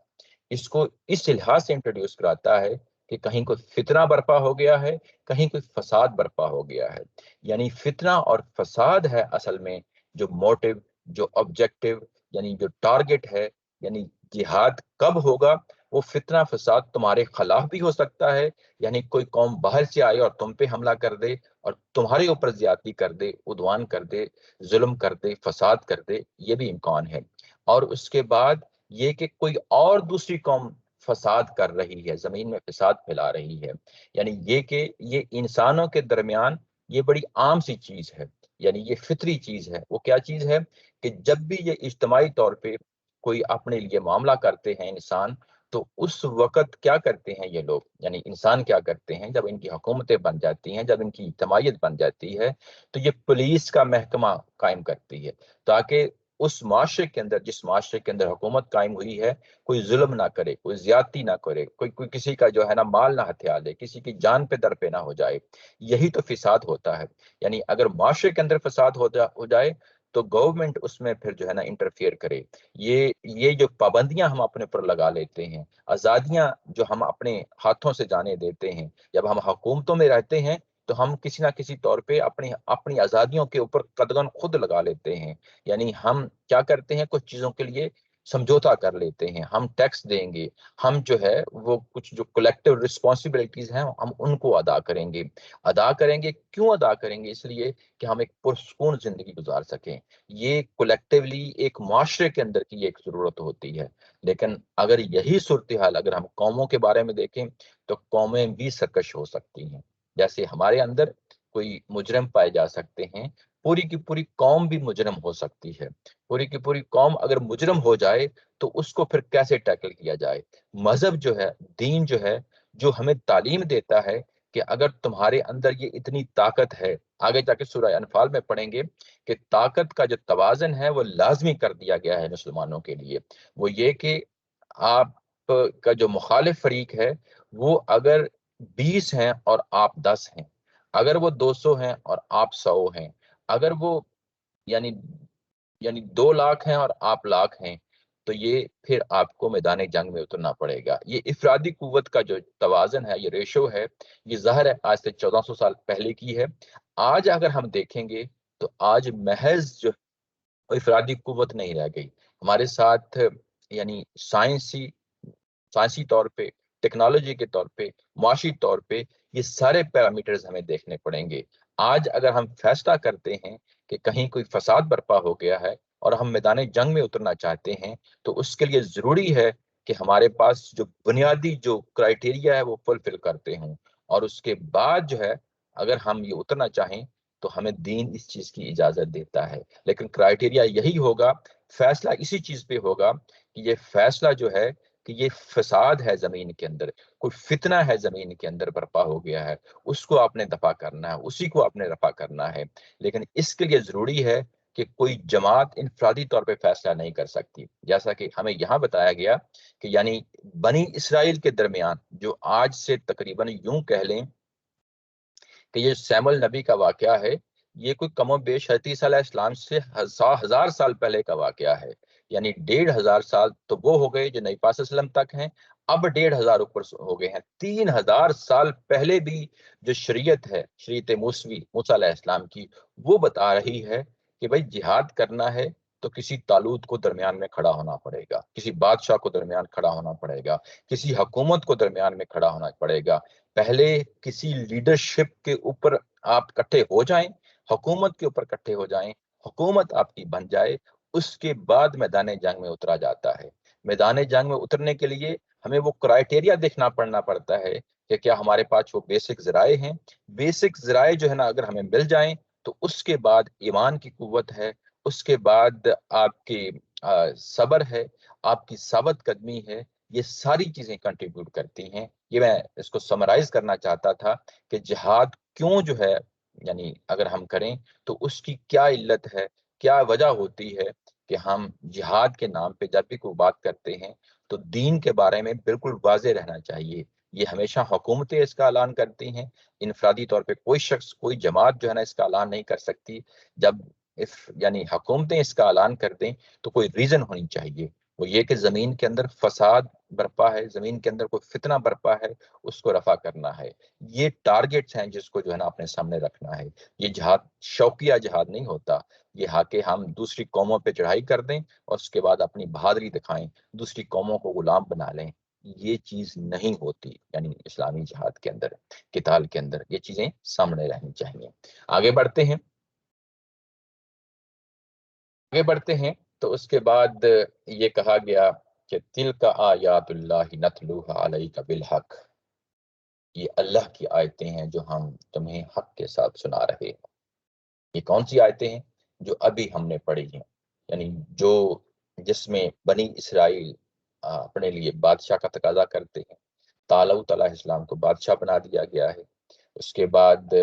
اس کو اس لحاظ سے انٹروڈیوس کراتا ہے کہ کہیں کوئی فتنہ برپا ہو گیا ہے، کہیں کوئی فساد برپا ہو گیا ہے. یعنی فتنہ اور فساد ہے اصل میں جو موٹیو، جو آبجیکٹو، یعنی جو ٹارگٹ ہے. یعنی جہاد کب ہوگا؟ وہ فتنہ فساد تمہارے خلاف بھی ہو سکتا ہے، یعنی کوئی قوم باہر سے آئے اور تم پہ حملہ کر دے اور تمہارے اوپر زیادتی کر دے، عدوان کر دے، ظلم کر دے، فساد کر دے، یہ بھی امکان ہے. اور اس کے بعد یہ کہ کوئی اور دوسری قوم فساد کر رہی ہے، زمین میں فساد پھیلا رہی ہے. یعنی یہ کہ یہ انسانوں کے درمیان یہ بڑی عام سی چیز ہے یعنی یہ فطری چیز ہے۔ وہ کیا چیز ہے کہ جب بھی یہ اجتماعی طور پہ کوئی اپنے لیے معاملہ کرتے ہیں انسان، تو اس وقت کیا کرتے ہیں یہ لوگ، یعنی انسان کیا کرتے ہیں جب ان کی حکومتیں بن جاتی ہیں، جب ان کی اجتماعیت بن جاتی ہے، تو یہ پولیس کا محکمہ قائم کرتی ہے تاکہ اس معاشرے کے اندر، جس معاشرے کے اندر حکومت قائم ہوئی ہے، کوئی ظلم نہ کرے، کوئی زیادتی نہ کرے، کوئی کسی کا جو ہے نا مال نہ ہتھیا لے، کسی کی جان پہ در پہ نہ ہو جائے۔ یہی تو فساد ہوتا ہے۔ یعنی اگر معاشرے کے اندر فساد ہو جائے تو گورنمنٹ اس میں پھر جو ہے نا انٹرفیئر کرے۔ یہ جو پابندیاں ہم اپنے پر لگا لیتے ہیں، آزادیاں جو ہم اپنے ہاتھوں سے جانے دیتے ہیں، جب ہم حکومتوں میں رہتے ہیں تو ہم کسی نہ کسی طور پہ اپنی آزادیوں کے اوپر قدغن خود لگا لیتے ہیں۔ یعنی ہم کیا کرتے ہیں، کچھ چیزوں کے لیے سمجھوتا کر لیتے ہیں، ہم ٹیکس دیں گے، ہم جو ہے وہ کچھ جو کلیکٹیو رسپانسبلٹیز ہیں ہم ان کو ادا کریں گے۔ کیوں ادا کریں گے؟ اس لیے کہ ہم ایک پرسکون زندگی گزار سکیں۔ یہ کولیکٹیولی ایک معاشرے کے اندر کی ایک ضرورت ہوتی ہے۔ لیکن اگر یہی صورتحال اگر ہم قوموں کے بارے میں دیکھیں تو قومیں بھی سرکش ہو سکتی ہیں۔ جیسے ہمارے اندر کوئی مجرم پائے جا سکتے ہیں، پوری کی پوری قوم بھی مجرم ہو سکتی ہے۔ پوری کی پوری قوم اگر مجرم ہو جائے تو اس کو پھر کیسے ٹیکل کیا جائے؟ مذہب جو ہے، دین جو ہے، جو ہمیں تعلیم دیتا ہے کہ اگر تمہارے اندر یہ اتنی طاقت ہے، آگے جا کے سورہ انفال میں پڑھیں گے کہ طاقت کا جو توازن ہے وہ لازمی کر دیا گیا ہے مسلمانوں کے لیے۔ وہ یہ کہ آپ کا جو مخالف فریق ہے وہ اگر 20 ہیں اور آپ 10 ہیں، اگر وہ 200 ہیں اور آپ 100 ہیں، اگر وہ یعنی 2 لاکھ ہیں اور آپ لاکھ ہیں، تو یہ پھر آپ کو میدان جنگ میں اترنا پڑے گا۔ یہ افرادی قوت کا جو توازن ہے، یہ ریشو ہے، یہ ظاہر ہے آج سے 1400 سال پہلے کی ہے۔ آج اگر ہم دیکھیں گے تو آج محض جو افرادی قوت نہیں رہ گئی، ہمارے ساتھ یعنی سائنسی طور پہ، ٹیکنالوجی کے طور پہ، معاشی طور پہ یہ سارے پیرامیٹرز ہمیں دیکھنے پڑیں گے۔ آج اگر ہم فیصلہ کرتے ہیں کہ کہیں کوئی فساد برپا ہو گیا ہے اور ہم میدان جنگ میں اترنا چاہتے ہیں، تو اس کے لیے ضروری ہے کہ ہمارے پاس جو بنیادی جو کرائٹیریا ہے وہ فلفل کرتے ہوں، اور اس کے بعد جو ہے اگر ہم یہ اترنا چاہیں تو ہمیں دین اس چیز کی اجازت دیتا ہے۔ لیکن کرائٹیریا یہی ہوگا، فیصلہ اسی چیز پہ ہوگا کہ یہ فیصلہ جو ہے کہ یہ فساد ہے زمین کے اندر، کوئی فتنہ ہے زمین کے اندر برپا ہو گیا ہے، اس کو آپ نے دفع کرنا ہے، اسی کو آپ نے رفع کرنا ہے۔ لیکن اس کے لیے ضروری ہے کہ کوئی جماعت انفرادی طور پہ فیصلہ نہیں کر سکتی، جیسا کہ ہمیں یہاں بتایا گیا کہ یعنی بنی اسرائیل کے درمیان جو آج سے تقریباً یوں کہہ لیں کہ یہ سیم النبی کا واقعہ ہے، یہ کوئی کم و بیش حدیث علیہ السلام سے 1000 سال پہلے کا واقعہ ہے۔ یعنی 1500 سال تو وہ ہو گئے جو نبی پاک صلی اللہ علیہ وسلم تک ہیں، اب 1500 اوپر ہو گئے ہیں۔ 3000 سال پہلے بھی جو شریعت ہے، شریعت موسیٰ علیہ السلام کی، وہ بتا رہی ہے کہ بھائی جہاد کرنا ہے تو کسی طالوت کو درمیان میں کھڑا ہونا پڑے گا، کسی بادشاہ کو درمیان کھڑا ہونا پڑے گا، کسی حکومت کو درمیان میں کھڑا ہونا پڑے گا۔ پہلے کسی لیڈرشپ کے اوپر آپ کٹھے ہو جائیں، حکومت کے اوپر کٹھے ہو جائیں، حکومت آپ کی بن جائے، اس کے بعد میدان جنگ میں اترا جاتا ہے۔ میدان جنگ میں اترنے کے لیے ہمیں وہ کرائٹیریا دیکھنا پڑتا ہے کہ کیا ہمارے پاس وہ بیسک ذرائع ہیں۔ بیسک ذرائع جو ہے نا اگر ہمیں مل جائیں تو اس کے بعد ایمان کی قوت ہے، اس کے بعد آپ کی صبر ہے، آپ کی ثابت قدمی ہے، یہ ساری چیزیں کنٹریبیوٹ کرتی ہیں۔ یہ میں اس کو سمرائز کرنا چاہتا تھا کہ جہاد کیوں جو ہے، یعنی اگر ہم کریں تو اس کی کیا علت ہے، کیا وجہ ہوتی ہے کہ ہم جہاد کے نام پہ جب بھی کوئی بات کرتے ہیں تو دین کے بارے میں بالکل واضح رہنا چاہیے۔ یہ ہمیشہ حکومتیں اس کا اعلان کرتی ہیں، انفرادی طور پہ کوئی شخص، کوئی جماعت جو ہے نا اس کا اعلان نہیں کر سکتی۔ جب یعنی حکومتیں اس کا اعلان کر دیں تو کوئی ریزن ہونی چاہیے، وہ یہ کہ زمین کے اندر فساد برپا ہے، زمین کے اندر کوئی فتنہ برپا ہے، اس کو رفع کرنا ہے۔ یہ ٹارگیٹس ہیں جس کو جو ہے نا اپنے سامنے رکھنا ہے۔ یہ جہاد شوقیہ جہاد نہیں ہوتا، یہ کہ ہم دوسری قوموں پہ چڑھائی کر دیں اور اس کے بعد اپنی بہادری دکھائیں، دوسری قوموں کو غلام بنا لیں، یہ چیز نہیں ہوتی۔ یعنی اسلامی جہاد کے اندر، قتال کے اندر یہ چیزیں سامنے رہنی چاہیے۔ آگے بڑھتے ہیں تو اس کے بعد یہ کہا گیا کہ تلک آیات اللہ نتلوها علیک بالحق، یہ اللہ کی آیتیں ہیں جو ہم تمہیں حق کے ساتھ سنا رہے ہیں۔ یہ کون سی آیتیں ہیں؟ جو ابھی ہم نے پڑھی ہیں، یعنی جس میں بنی اسرائیل اپنے لیے بادشاہ کا تقاضا کرتے ہیں، طالوت علیہ السلام کو بادشاہ بنا دیا گیا ہے، اس کے بعد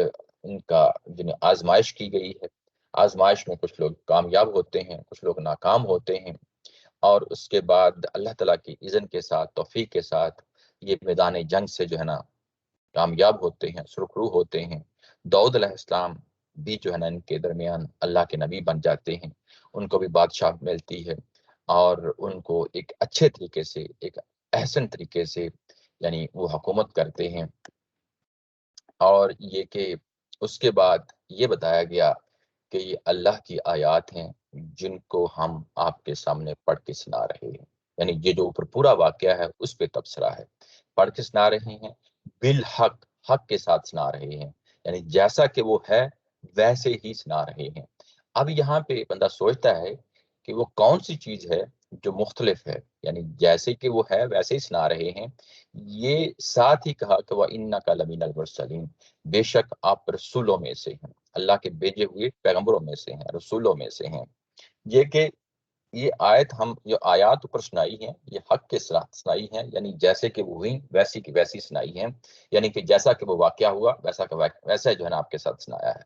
ان کا جنہیں آزمائش کی گئی ہے، آزمائش میں کچھ لوگ کامیاب ہوتے ہیں، کچھ لوگ ناکام ہوتے ہیں، اور اس کے بعد اللہ تعالیٰ کی اذن کے ساتھ، توفیق کے ساتھ یہ میدان جنگ سے جو ہے نا کامیاب ہوتے ہیں، سرخرو ہوتے ہیں۔ داؤد علیہ السلام بھی جو ہے نا ان کے درمیان اللہ کے نبی بن جاتے ہیں، ان کو بھی بادشاہ ملتی ہے، اور ان کو ایک اچھے طریقے سے، ایک احسن طریقے سے یعنی وہ حکومت کرتے ہیں۔ اور یہ کہ اس کے بعد یہ بتایا گیا کہ یہ اللہ کی آیات ہیں جن کو ہم آپ کے سامنے پڑھ کے سنا رہے ہیں، یعنی یہ جو اوپر پورا واقعہ ہے اس پہ تبصرہ ہے، پڑھ کے سنا رہے ہیں، بالحق، حق کے ساتھ سنا رہے ہیں، یعنی جیسا کہ وہ ہے ویسے ہی سنا رہے ہیں۔ اب یہاں پہ بندہ سوچتا ہے کہ وہ کون سی چیز ہے جو مختلف ہے، یعنی جیسے کہ وہ ہے ویسے ہی سنا رہے ہیں۔ یہ ساتھ ہی کہا کہ وَإِنَّكَ لَمِنَ الْمُرْسَلِينَ، بے شک آپ رسولوں میں سے ہیں، اللہ کے بھیجے ہوئے پیغمبروں میں سے ہیں، رسولوں میں سے ہیں۔ یہ کہ یہ آیت ہم جو آیات اوپر سنائی ہیں یہ حق کے ساتھ سنائی ہیں، یعنی جیسے کہ وہ ہوئی ویسی کی ویسی سنائی ہیں، یعنی کہ جیسا کہ وہ واقعہ ہوا ویسا جو ہے نا آپ کے ساتھ سنایا ہے۔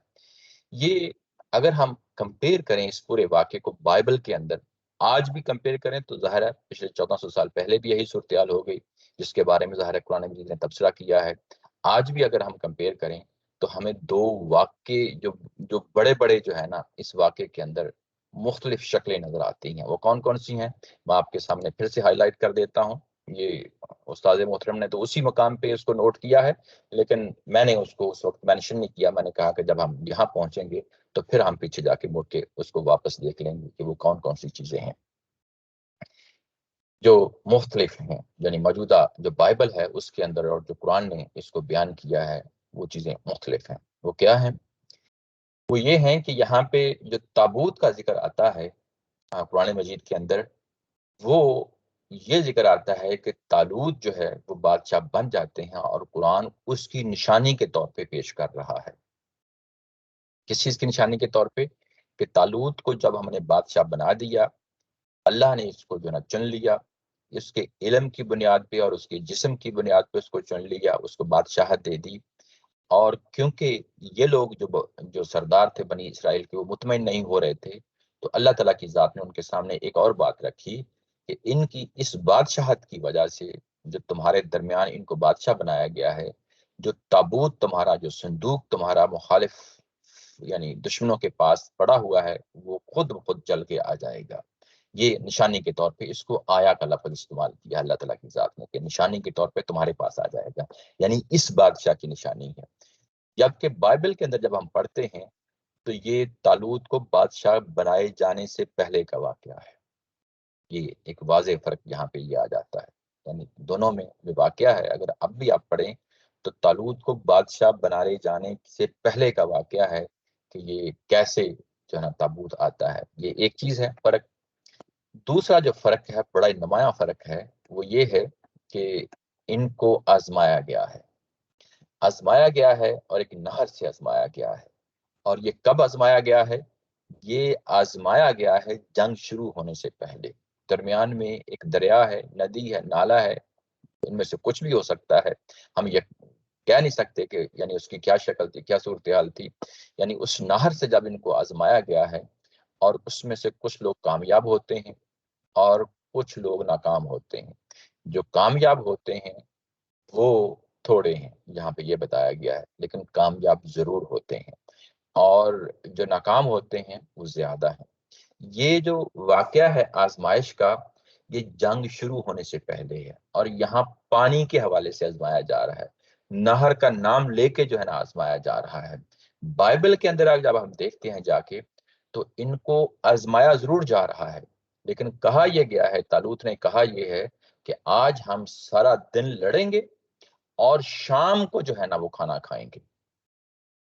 یہ اگر ہم کمپیئر کریں اس پورے واقعے کو بائبل کے اندر، آج بھی کمپیئر کریں تو ظاہر ہے پچھلے 1400 سال پہلے بھی یہی صورتحال ہو گئی جس کے بارے میں ظاہر ہے قرآن مجید نے تبصرہ کیا ہے۔ آج بھی اگر ہم کمپیئر کریں تو ہمیں دو واقعے جو بڑے بڑے جو ہے نا اس واقعے کے اندر مختلف شکلیں نظر آتی ہیں۔ وہ کون کون سی ہیں میں آپ کے سامنے پھر سے ہائی لائٹ کر دیتا ہوں۔ یہ استاد محترم نے تو اسی مقام پہ اس کو نوٹ کیا ہے، لیکن میں نے اس کو اس وقت مینشن نہیں کیا۔ میں نے کہا کہ جب ہم یہاں پہنچیں گے تو پھر ہم پیچھے جا کے مڑ کے اس کو واپس دیکھ لیں گے کہ وہ کون کون سی چیزیں ہیں جو مختلف ہیں، یعنی موجودہ جو بائبل ہے اس کے اندر اور جو قرآن نے اس کو بیان کیا ہے وہ چیزیں مختلف ہیں۔ وہ کیا ہیں؟ وہ یہ ہیں کہ یہاں پہ جو تابوت کا ذکر آتا ہے قرآن مجید کے اندر، وہ یہ ذکر آتا ہے کہ طالوت جو ہے وہ بادشاہ بن جاتے ہیں، اور قرآن اس کی نشانی کے طور پہ پیش کر رہا ہے۔ کس چیز کی نشانی کے طور پہ؟ کہ طالوت کو جب ہم نے بادشاہ بنا دیا، اللہ نے اس کو جو نا چن لیا، اس کے علم کی بنیاد پہ اور اس کے جسم کی بنیاد پہ اس کو چن لیا، اس کو بادشاہت دے دی۔ اور کیونکہ یہ لوگ جو سردار تھے بنی اسرائیل کے، وہ مطمئن نہیں ہو رہے تھے، تو اللہ تعالیٰ کی ذات نے ان کے سامنے ایک اور بات رکھی کہ ان کی اس بادشاہت کی وجہ سے جو تمہارے درمیان ان کو بادشاہ بنایا گیا ہے، جو تابوت تمہارا، جو صندوق تمہارا مخالف یعنی دشمنوں کے پاس پڑا ہوا ہے، وہ خود بخود چل کے آ جائے گا۔ یہ نشانی کے طور پہ اس کو آیا کا لفظ استعمال کیا اللہ تعالیٰ کی ذات نے کہ نشانی کے طور پہ تمہارے پاس آ جائے گا، یعنی اس بادشاہ کی نشانی ہے۔ جبکہ بائبل کے اندر جب ہم پڑھتے ہیں تو یہ طالوت کو بادشاہ بنائے جانے سے پہلے کا واقعہ ہے۔ یہ ایک واضح فرق یہاں پہ یہ آ جاتا ہے، یعنی دونوں میں جو واقعہ ہے اگر اب بھی آپ پڑھیں تو طالوت کو بادشاہ بنائے جانے سے پہلے کا واقعہ ہے کہ یہ کیسے جو ہے نا تابوت آتا ہے۔ یہ ایک چیز ہے فرق۔ دوسرا جو فرق ہے، بڑا نمایاں فرق ہے، وہ یہ ہے کہ ان کو آزمایا گیا ہے، آزمایا گیا ہے، اور ایک نہر سے آزمایا گیا ہے۔ اور یہ کب آزمایا گیا ہے؟ یہ آزمایا گیا ہے جنگ شروع ہونے سے پہلے۔ درمیان میں ایک دریا ہے، ندی ہے، نالا ہے، ان میں سے کچھ بھی ہو سکتا ہے، ہم یہ کہہ نہیں سکتے کہ یعنی اس کی کیا شکل تھی، کیا صورتحال تھی۔ یعنی اس نہر سے جب ان کو آزمایا گیا ہے، اور اس میں سے کچھ لوگ کامیاب ہوتے ہیں اور کچھ لوگ ناکام ہوتے ہیں۔ جو کامیاب ہوتے ہیں وہ تھوڑے ہیں، یہاں پہ یہ بتایا گیا ہے، لیکن کامیاب ضرور ہوتے ہیں، اور جو ناکام ہوتے ہیں وہ زیادہ ہیں۔ یہ جو واقعہ ہے آزمائش کا، یہ جنگ شروع ہونے سے پہلے ہے، اور یہاں پانی کے حوالے سے آزمایا جا رہا ہے، نہر کا نام لے کے جو ہے نا آزمایا جا رہا ہے۔ بائبل کے اندر جب ہم دیکھتے ہیں جا کے تو ان کو آزمایا ضرور جا رہا ہے، لیکن کہا یہ گیا ہے، طالوت نے کہا یہ ہے کہ آج ہم سارا دن لڑیں گے اور شام کو جو ہے نا وہ کھانا کھائیں گے،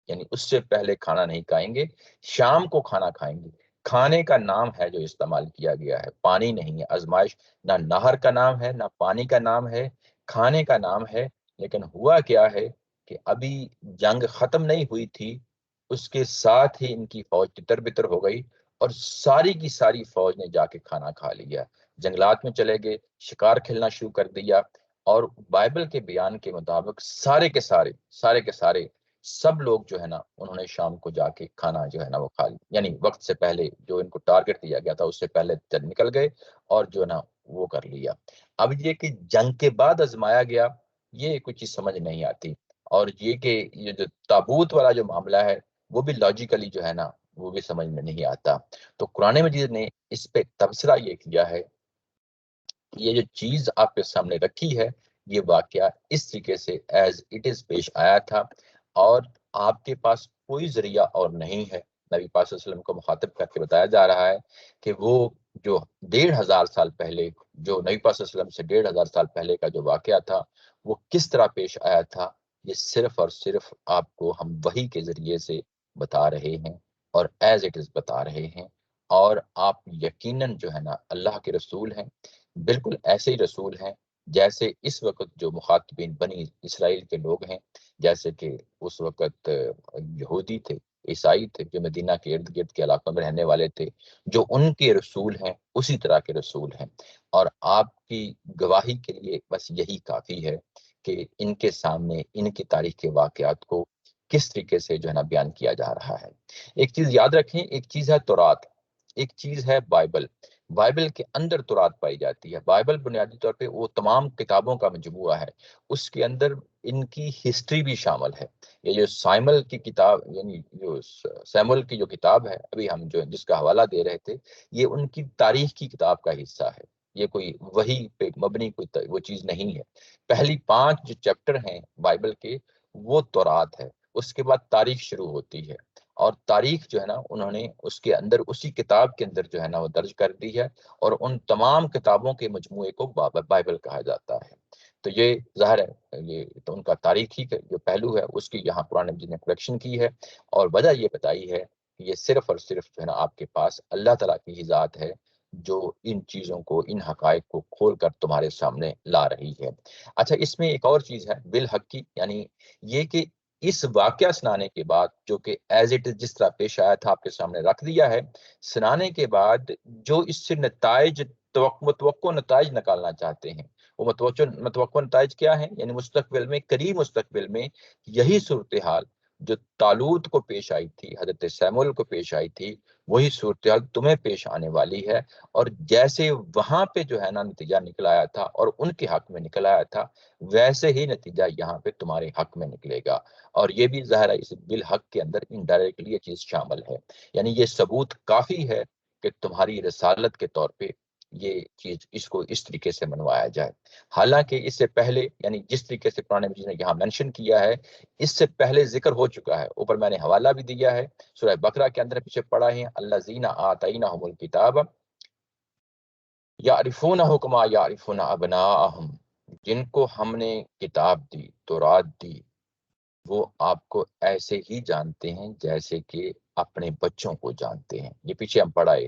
یعنی اس سے پہلے کھانا نہیں کھائیں گے، شام کو کھانا کھائیں گے۔ کھانے کا نام ہے جو استعمال کیا گیا ہے، پانی نہیں ہے۔ آزمائش نہ نہر کا نام ہے، نہ پانی کا نام ہے، کھانے کا نام ہے۔ لیکن ہوا کیا ہے کہ ابھی جنگ ختم نہیں ہوئی تھی، اس کے ساتھ ہی ان کی فوج تتر بتر ہو گئی اور ساری کی ساری فوج نے جا کے کھانا کھا لیا، جنگلات میں چلے گئے، شکار کھیلنا شروع کر دیا، اور بائبل کے بیان کے مطابق سارے کے سارے سب لوگ جو ہے نا انہوں نے شام کو جا کے کھانا جو ہے نا وہ کھا لیا، یعنی وقت سے پہلے جو ان کو ٹارگٹ دیا گیا تھا اس سے پہلے نکل گئے اور جو ہے نا وہ کر لیا۔ اب یہ کہ جنگ کے بعد آزمایا گیا، یہ کچھ چیز سمجھ نہیں آتی، اور یہ کہ یہ جو تابوت والا جو معاملہ ہے وہ بھی لاجیکلی جو ہے نا وہ بھی سمجھ میں نہیں آتا۔ تو قرآن مجید نے اس پہ تبصرہ یہ کیا ہے کہ یہ جو چیز آپ کے سامنے رکھی ہے یہ واقعہ اس طریقے سے ایز اٹ از پیش آیا تھا، اور آپ کے پاس کوئی ذریعہ اور نہیں ہے۔ نبی پاک صلی اللہ علیہ وسلم کو مخاطب کر کے بتایا جا رہا ہے کہ وہ جو 1500 سال پہلے، جو نبی پاک صلی اللہ علیہ وسلم سے 1500 سال پہلے کا جو واقعہ تھا وہ کس طرح پیش آیا تھا، یہ صرف اور صرف آپ کو ہم وحی کے ذریعے سے بتا رہے ہیں اور ایز اٹ از بتا رہے ہیں، اور آپ یقیناً جو ہے نا اللہ کے رسول ہیں، بالکل ایسے ہی رسول ہیں جیسے اس وقت جو مخاطبین بنی اسرائیل کے لوگ ہیں، جیسے کہ اس وقت یہودی تھے، عیسائی تھے، جو مدینہ کے ارد گرد کے علاقوں میں رہنے والے تھے، جو ان کے رسول ہیں اسی طرح کے رسول ہیں، اور آپ کی گواہی کے لیے بس یہی کافی ہے کہ ان کے سامنے ان کی تاریخ کے واقعات کو کس طریقے سے جو ہے نا بیان کیا جا رہا ہے۔ ایک چیز یاد رکھیں، ایک چیز ہے تورات، ایک چیز ہے بائبل۔ بائبل کے اندر تورات پائی جاتی ہے۔ بائبل بنیادی طور پہ وہ تمام کتابوں کا مجموعہ ہے، اس کے اندر ان کی ہسٹری بھی شامل ہے۔ یہ جو سائمل کی کتاب، یعنی جو سیمول کی جو کتاب ہے ابھی ہم جو جس کا حوالہ دے رہے تھے، یہ ان کی تاریخ کی کتاب کا حصہ ہے، یہ کوئی وحی پہ مبنی کوئی وہ چیز نہیں ہے۔ پہلی 5 جو چیپٹر ہیں بائبل کے وہ تورات ہے، اس کے بعد تاریخ شروع ہوتی ہے، اور تاریخ جو ہے نا انہوں نے اس کے اندر اسی کتاب کے اندر جو ہے نا وہ درج کر دی ہے، اور ان تمام کتابوں کے مجموعے کو بائبل کہا جاتا ہے۔ تو یہ ظاہر ہے یہ تو ان کا تاریخی جو پہلو ہے اس کی یہاں قرآن مجید نے کریکشن کی ہے، اور وجہ یہ بتائی ہے کہ یہ صرف اور صرف جو ہے نا آپ کے پاس اللہ تعالیٰ کی ہی ذات ہے جو ان چیزوں کو، ان حقائق کو کھول کر تمہارے سامنے لا رہی ہے۔ اچھا، اس میں ایک اور چیز ہے بالحق کی، یعنی یہ کہ اس واقعہ سنانے کے بعد جو کہ ایز اٹ جس طرح پیش آیا تھا آپ کے سامنے رکھ دیا ہے، سنانے کے بعد جو اس سے نتائج متوقع نتائج نکالنا چاہتے ہیں، وہ متوقع نتائج کیا ہیں؟ یعنی مستقبل میں، قریب مستقبل میں یہی صورتحال جو طالوت کو پیش آئی تھی، حضرت سیمول کو پیش آئی تھی، وہی صورتحال تمہیں پیش آنے والی ہے، اور جیسے وہاں پہ جو ہے نا نتیجہ نکل آیا تھا اور ان کے حق میں نکل آیا تھا، ویسے ہی نتیجہ یہاں پہ تمہارے حق میں نکلے گا، اور یہ بھی ظاہر ہے اس بالحق کے اندر انڈائریکٹلی یہ چیز شامل ہے، یعنی یہ ثبوت کافی ہے کہ تمہاری رسالت کے طور پہ یہ چیز اس کو اس طریقے سے منوایا جائے۔ حالانکہ اس سے پہلے، یعنی جس طریقے سے قرآن مجید نے یہاں مینشن کیا ہے، اس سے پہلے ذکر ہو چکا ہے، اوپر میں نے حوالہ بھی دیا ہے، سورہ بقرہ کے اندر پیچھے پڑھا ہے، الذین آتیناہم الکتاب یعرفونہ کما یعرفون ابناءہم، جن کو ہم نے کتاب دی، تورات دی، وہ آپ کو ایسے ہی جانتے ہیں جیسے کہ اپنے بچوں کو جانتے ہیں۔ یہ پیچھے ہم پڑھائے،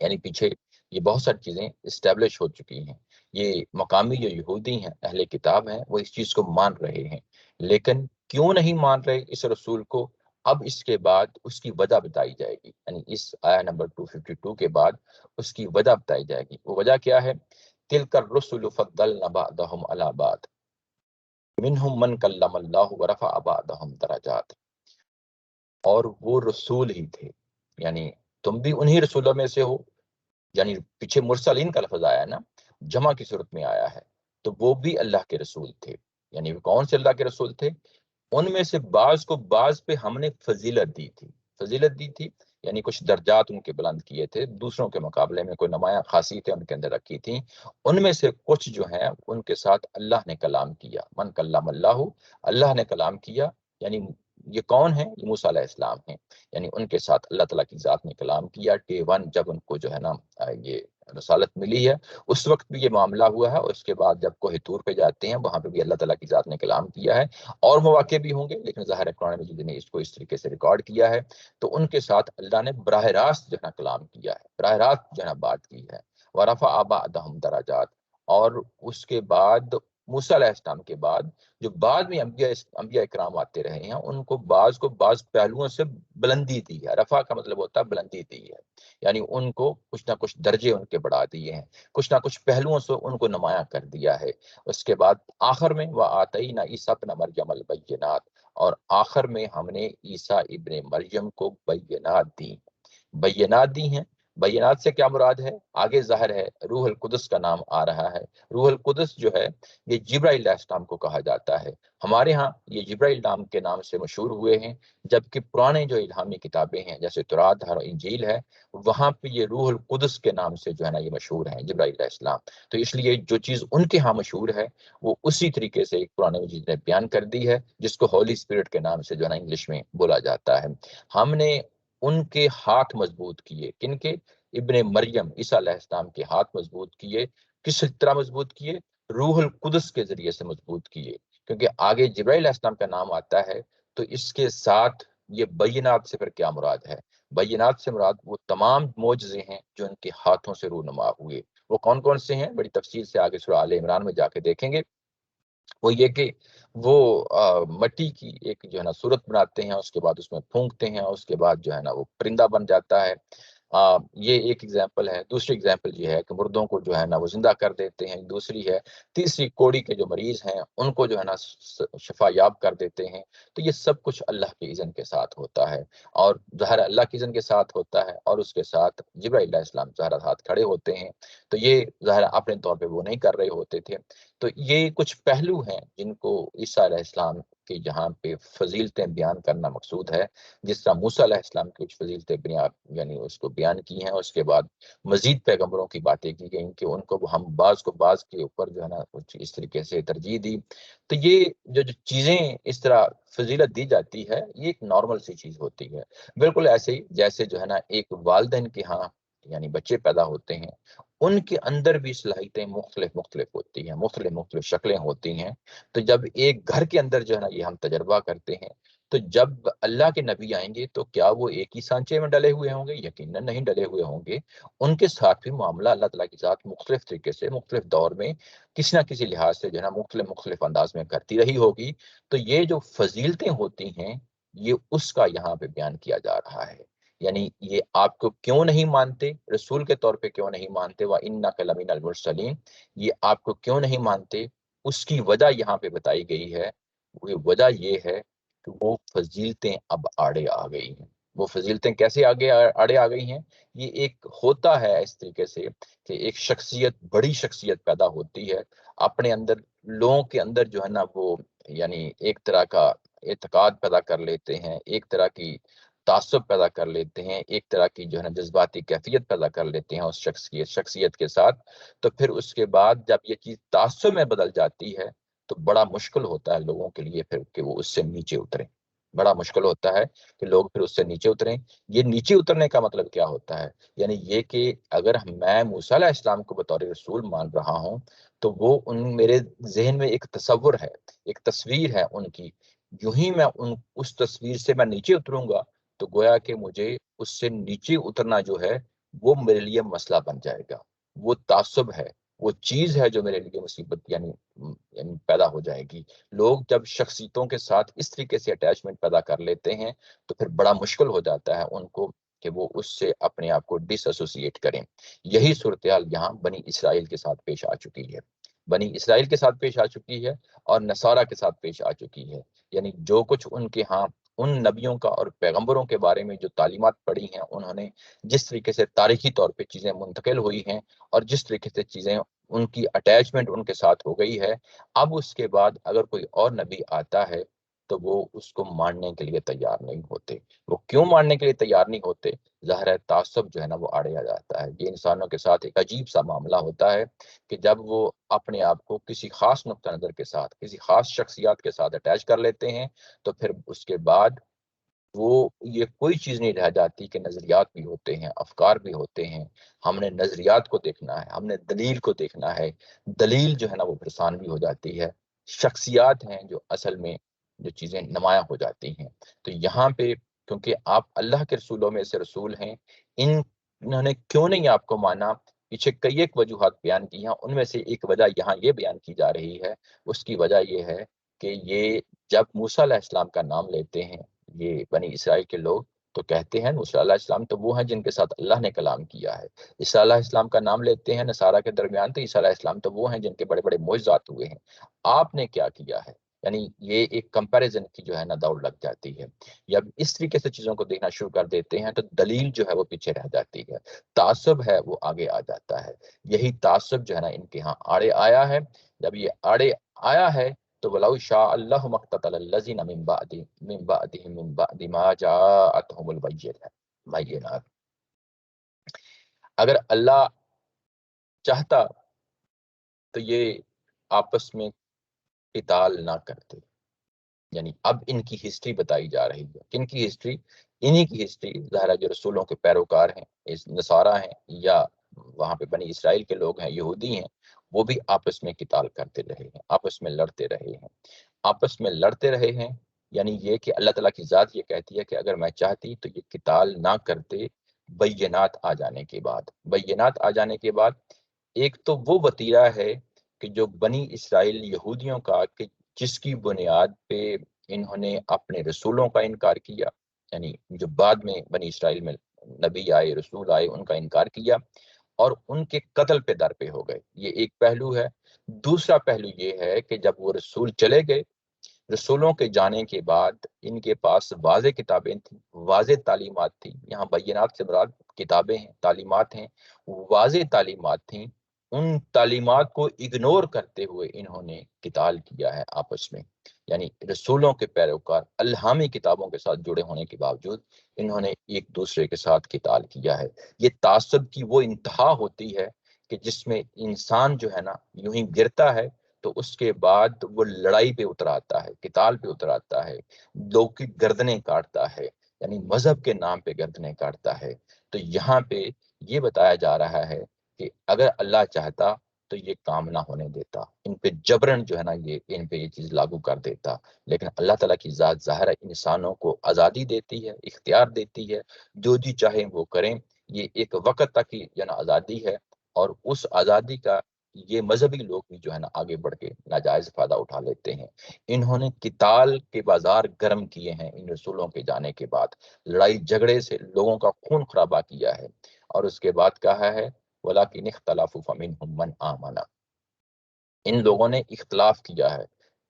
یعنی پیچھے یہ بہت ساری چیزیں اسٹیبلش ہو چکی ہیں۔ یہ مقامی جو یہودی ہیں، اہل کتاب ہیں، وہ اس چیز کو مان رہے ہیں، لیکن کیوں نہیں مان رہے اس رسول کو، اب اس کے بعد اس کی وجہ بتائی جائے گی، یعنی اس آیا نمبر 252 کے بعد اس کی وجہ بتائی جائے گی۔ وہ وجہ کیا ہے؟ تِلْكَ الرُّسُلُ فَضَّلْنَا بَعْضَهُمْ عَلَى بَعْضٍ مِنْهُمْ مَنْ كَلَّمَ اللَّهُ وَرَفَعَ بَعْضَهُمْ دَرَجَاتٍ، اور وہ رسول ہی تھے، یعنی تم بھی انہی رسولوں میں سے ہو، یعنی پیچھے مرسلین کا لفظ آیا ہے نا، جمع کی صورت میں آیا ہے، تو وہ بھی اللہ کے رسول تھے، یعنی وہ کون سے اللہ کے رسول تھے؟ ان میں سے بعض کو بعض پہ ہم نے فضیلت دی تھی، فضیلت دی تھی یعنی کچھ درجات ان کے بلند کیے تھے، دوسروں کے مقابلے میں کوئی نمایاں خاصیتیں ان کے اندر رکھی تھیں، ان میں سے کچھ جو ہیں ان کے ساتھ اللہ نے کلام کیا، من کلم اللہ، اللہ نے کلام کیا، یعنی یہ کون ہیں؟ یہ موسیٰ علیہ السلام ہیں، یعنی ان کے ساتھ اللہ تعالیٰ کی ذات نے کلام کیا، ڈے ون جب ان کو جو ہے نا یہ رسالت ملی ہے اس وقت بھی یہ معاملہ ہوا ہے، اور اس کے بعد جب کوہ طور پہ جاتے ہیں وہاں پہ بھی اللہ تعالیٰ کی ذات نے کلام کیا ہے، اور مواقع بھی ہوں گے، لیکن ظاہر ہے قرآن مجید نے اس کو اس طریقے سے ریکارڈ کیا ہے، تو ان کے ساتھ اللہ نے براہ راست جو ہے نا کلام کیا ہے، براہ راست جو ہے نا بات کی ہے، وَرَفَعَ بَعْضَهُمْ دَرَجَاتٍ، اور اس کے بعد موسیٰ علیہ السلام کے بعد جو بعد میں انبیاء اکرام آتے رہے ہیں، ان کو بعض پہلوؤں سے بلندی دی ہے۔ رفع کا مطلب ہوتا ہے بلندی دی ہے، یعنی ان کو کچھ نہ کچھ درجے ان کے بڑھا دیے ہیں، کچھ نہ کچھ پہلوؤں سے ان کو نمایاں کر دیا ہے۔ اس کے بعد آخر میں وَآتَيْنَا عِیسَىٰ ابْنَ مَرْیَمَ الْبَیِّنَاتِ، اور آخر میں ہم نے عیسیٰ ابن مریم کو بینات دی ہیں۔ بینات سے کیا مراد ہے؟ آگے ظاہر ہے روح القدس کا نام آ رہا ہے۔ روح القدس جو ہے یہ جبرائیل علیہ السلام کو کہا جاتا ہے۔ ہمارے ہاں یہ جبرائیل نام کے نام سے مشہور ہوئے ہیں، جبکہ پرانے جو الہامی کتابیں ہیں جیسے تورات اور انجیل ہے، وہاں پہ یہ روح القدس کے نام سے جو ہے نا یہ مشہور ہیں جبرائیل علیہ السلام۔ تو اس لیے جو چیز ان کے ہاں مشہور ہے وہ اسی طریقے سے ایک قرآن مجید نے بیان کر دی ہے، جس کو ہولی اسپرٹ کے نام سے جو ہے نا انگلش میں بولا جاتا ہے۔ ہم نے ان کے ہاتھ مضبوط کیے، کن کے؟ ابن مریم عیسیٰ علیہ السلام کے ہاتھ مضبوط کیے۔ کس طرح مضبوط کیے؟ روح القدس کے ذریعے سے مضبوط کیے، کیونکہ آگے جبرائیل علیہ السلام کا نام آتا ہے تو اس کے ساتھ یہ بینات سے پھر کیا مراد ہے؟ بینات سے مراد وہ تمام معجزے ہیں جو ان کے ہاتھوں سے رونما ہوئے۔ وہ کون کون سے ہیں؟ بڑی تفصیل سے آگے سورہ آل عمران میں جا کے دیکھیں گے۔ وہ یہ کہ وہ مٹی کی ایک جو ہے نا صورت بناتے ہیں، اس کے بعد اس میں پھونکتے ہیں، اس کے بعد جو ہے نا وہ پرندہ بن جاتا ہے۔ یہ ایک ایگزامپل ہے۔ دوسری ایگزامپل یہ ہے کہ مردوں کو جو ہے نا وہ زندہ کر دیتے ہیں۔ دوسری ہے، تیسری کوڑی کے جو مریض ہیں ان کو جو ہے نا شفا یاب کر دیتے ہیں۔ تو یہ سب کچھ اللہ کے اذن کے ساتھ ہوتا ہے، اور ظاہر اللہ کے اذن کے ساتھ ہوتا ہے، اور اس کے ساتھ جبرائیل علیہ السلام ظاہر ہاتھ کھڑے ہوتے ہیں۔ تو یہ ظاہر اپنے طور پہ وہ نہیں کر رہے ہوتے تھے۔ تو یہ کچھ پہلو ہیں جن کو عیسیٰ علیہ السلام کے یہاں پہ فضیلتیں بیان کرنا مقصود ہے۔ جس طرح موسیٰ علیہ السلام کی کچھ فضیلتیں یعنی اس کو بیان کی ہیں، اس کے بعد مزید پیغمبروں کی باتیں کی گئیں کہ ان کو ہم بعض کے اوپر جو ہے نا اس طریقے سے ترجیح دی۔ تو یہ جو چیزیں اس طرح فضیلت دی جاتی ہے، یہ ایک نارمل سی چیز ہوتی ہے، بالکل ایسے ہی جیسے جو ہے نا ایک والدین کے ہاں یعنی بچے پیدا ہوتے ہیں، ان کے اندر بھی صلاحیتیں مختلف ہوتی ہیں، مختلف شکلیں ہوتی ہیں۔ تو جب ایک گھر کے اندر جو ہے نا یہ ہم تجربہ کرتے ہیں، تو جب اللہ کے نبی آئیں گے تو کیا وہ ایک ہی سانچے میں ڈلے ہوئے ہوں گے؟ یقیناً نہیں ڈلے ہوئے ہوں گے۔ ان کے ساتھ بھی معاملہ اللہ تعالیٰ کی ذات مختلف طریقے سے مختلف دور میں کسی نہ کسی لحاظ سے جو ہے نا مختلف انداز میں کرتی رہی ہوگی۔ تو یہ جو فضیلتیں ہوتی ہیں یہ اس کا یہاں پہ بیان کیا جا رہا ہے۔ یعنی یہ آپ کو کیوں نہیں مانتے، رسول کے طور پہ کیوں نہیں مانتے، وَإِنَّكَ لَمِنَ الْمُرْسَلِينَ، یہ آپ کو کیوں نہیں مانتے، اس کی وجہ یہاں پہ بتائی گئی ہے۔ وہ وجہ یہ ہے کہ وہ فضیلتیں اب آڑے آ گئی ہیں۔ وہ فضیلتیں کیسے آڑے آ گئی ہیں؟ یہ ایک ہوتا ہے اس طریقے سے کہ ایک شخصیت، بڑی شخصیت پیدا ہوتی ہے، اپنے اندر لوگوں کے اندر جو ہے نا وہ یعنی ایک طرح کا اعتقاد پیدا کر لیتے ہیں، ایک طرح کی تعصب پیدا کر لیتے ہیں، ایک طرح کی جو ہے نا جذباتی کیفیت پیدا کر لیتے ہیں اس شخصیت کے ساتھ۔ تو پھر اس کے بعد جب یہ چیز تعصب میں بدل جاتی ہے تو بڑا مشکل ہوتا ہے لوگوں کے لیے پھر کہ وہ اس سے نیچے اتریں۔ بڑا مشکل ہوتا ہے کہ لوگ پھر اس سے نیچے اتریں۔ یہ نیچے اترنے کا مطلب کیا ہوتا ہے؟ یعنی یہ کہ اگر میں موسیٰ علیہ السلام کو بطور رسول مان رہا ہوں تو وہ میرے ذہن میں ایک تصور ہے، ایک تصویر ہے ان کی، یوں ہی میں اس تصویر سے میں نیچے اتروں گا تو گویا کہ مجھے اس سے نیچے اترنا جو ہے وہ میرے لیے مسئلہ بن جائے گا۔ وہ تعصب ہے، وہ چیز ہے جو میرے لیے مصیبت یعنی پیدا ہو جائے گی۔ لوگ جب شخصیتوں کے ساتھ اس طریقے سے اٹیچمنٹ پیدا کر لیتے ہیں تو پھر بڑا مشکل ہو جاتا ہے ان کو کہ وہ اس سے اپنے آپ کو ڈس ایسوسیٹ کریں۔ یہی صورتحال یہاں بنی اسرائیل کے ساتھ پیش آ چکی ہے، بنی اسرائیل کے ساتھ پیش آ چکی ہے اور نصارہ کے ساتھ پیش آ چکی ہے۔ یعنی جو کچھ ان کے ہاں ان نبیوں کا اور پیغمبروں کے بارے میں جو تعلیمات پڑھی ہیں، انہوں نے جس طریقے سے تاریخی طور پہ چیزیں منتقل ہوئی ہیں اور جس طریقے سے چیزیں ان کی اٹیچمنٹ ان کے ساتھ ہو گئی ہے، اب اس کے بعد اگر کوئی اور نبی آتا ہے تو وہ اس کو ماننے کے لیے تیار نہیں ہوتے۔ وہ کیوں ماننے کے لیے تیار نہیں ہوتے؟ ظاہر ہے تعصب جو ہے نا وہ آڑے آ جاتا ہے۔ یہ انسانوں کے ساتھ ایک عجیب سا معاملہ ہوتا ہے کہ جب وہ اپنے آپ کو کسی خاص نقطہ نظر کے ساتھ، کسی خاص شخصیات کے ساتھ اٹیچ کر لیتے ہیں تو پھر اس کے بعد وہ یہ کوئی چیز نہیں رہ جاتی کہ نظریات بھی ہوتے ہیں، افکار بھی ہوتے ہیں۔ ہم نے نظریات کو دیکھنا ہے، ہم نے دلیل کو دیکھنا ہے۔ دلیل جو ہے نا وہ پریشان بھی ہو جاتی ہے۔ شخصیات ہیں جو اصل میں جو چیزیں نمایاں ہو جاتی ہیں۔ تو یہاں پہ کیونکہ آپ اللہ کے رسولوں میں سے رسول ہیں، انہوں نے کیوں نہیں آپ کو مانا؟ پیچھے کئی ایک وجوہات بیان کی ہیں، ان میں سے ایک وجہ یہاں یہ بیان کی جا رہی ہے، اس کی وجہ یہ ہے کہ یہ جب موسیٰ علیہ السلام کا نام لیتے ہیں یہ بنی اسرائیل کے لوگ، تو کہتے ہیں موسیٰ علیہ السلام تو وہ ہیں جن کے ساتھ اللہ نے کلام کیا ہے۔ عیسیٰ علیہ السلام کا نام لیتے ہیں نصارہ کے درمیان، تو عیسیٰ علیہ السلام تو وہ ہیں جن کے بڑے بڑے معجزات ہوئے ہیں، آپ نے کیا کیا ہے؟ یعنی یہ ایک کمپیریزن کی جو ہے نا دوڑ لگ جاتی ہے۔ جب اس طریقے سے چیزوں کو دیکھنا شروع کر دیتے ہیں تو دلیل جو ہے وہ پیچھے رہ جاتی ہے، تعصب ہے وہ آگے آ جاتا ہے۔ یہی تعصب جو ہے نا ان کے ہاں آڑے آیا ہے۔ جب یہ آڑے آیا ہے تو وَلَوْ شَاءَ اللَّهُ مَا اقْتَتَلَ الَّذِينَ مِن بَعْدِ مَا جَاءَتْهُمُ الْبَيِّنَاتُ، اگر اللہ چاہتا تو یہ آپس میں قتال نہ کرتے۔ یعنی اب ان کی ہسٹری بتائی جا رہی ہے، کن کی ہسٹری؟ انہی کی ہسٹری، ظاہرہ جو رسولوں کے پیروکار ہیں، اس نصارہ ہیں یا وہاں پہ بنی اسرائیل کے لوگ ہیں، یہودی ہیں، وہ بھی آپس میں قتال کرتے رہے ہیں، آپس میں لڑتے رہے ہیں، آپس میں لڑتے رہے ہیں۔ یعنی یہ کہ اللہ تعالیٰ کی ذات یہ کہتی ہے کہ اگر میں چاہتی تو یہ قتال نہ کرتے بینات آ جانے کے بعد۔ بینات آ جانے کے بعد ایک تو وہ وتیرہ ہے کہ جو بنی اسرائیل یہودیوں کا، کہ جس کی بنیاد پہ انہوں نے اپنے رسولوں کا انکار کیا، یعنی جو بعد میں بنی اسرائیل میں نبی آئے، رسول آئے، ان کا انکار کیا اور ان کے قتل پہ در پہ ہو گئے، یہ ایک پہلو ہے۔ دوسرا پہلو یہ ہے کہ جب وہ رسول چلے گئے، رسولوں کے جانے کے بعد ان کے پاس واضح کتابیں تھیں، واضح تعلیمات تھیں، یہاں بینات سے مراد کتابیں ہیں، تعلیمات ہیں، واضح تعلیمات تھیں، ان تعلیمات کو اگنور کرتے ہوئے انہوں نے قتال کیا ہے آپس میں۔ یعنی رسولوں کے پیروکار الہامی کتابوں کے ساتھ جڑے ہونے کے باوجود انہوں نے ایک دوسرے کے ساتھ قتال کیا ہے۔ یہ تعصب کی وہ انتہا ہوتی ہے کہ جس میں انسان جو ہے نا یوں ہی گرتا ہے تو اس کے بعد وہ لڑائی پہ اتر آتا ہے، قتال پہ اتر آتا ہے، لوگ کی گردنیں کاٹتا ہے، یعنی مذہب کے نام پہ گردنیں کاٹتا ہے۔ تو یہاں پہ یہ بتایا جا رہا ہے کہ اگر اللہ چاہتا تو یہ کام نہ ہونے دیتا، ان پہ جبرن جو ہے نا یہ ان پہ یہ چیز لاگو کر دیتا، لیکن اللہ تعالیٰ کی ذات ظاہر ہے انسانوں کو آزادی دیتی ہے، اختیار دیتی ہے، جو جی چاہیں وہ کریں، یہ ایک وقت تک ہی جو ہے نا آزادی ہے، اور اس آزادی کا یہ مذہبی لوگ بھی جو ہے نا آگے بڑھ کے ناجائز فائدہ اٹھا لیتے ہیں۔ انہوں نے قتال کے بازار گرم کیے ہیں ان رسولوں کے جانے کے بعد، لڑائی جھگڑے سے لوگوں کا خون خرابہ کیا ہے، اور اس کے بعد کہا ہے وَلَٰكِنِ اخْتَلَفُوا فَمِنْهُم مَّنْ آمَنَ، ان لوگوں نے اختلاف کیا ہے۔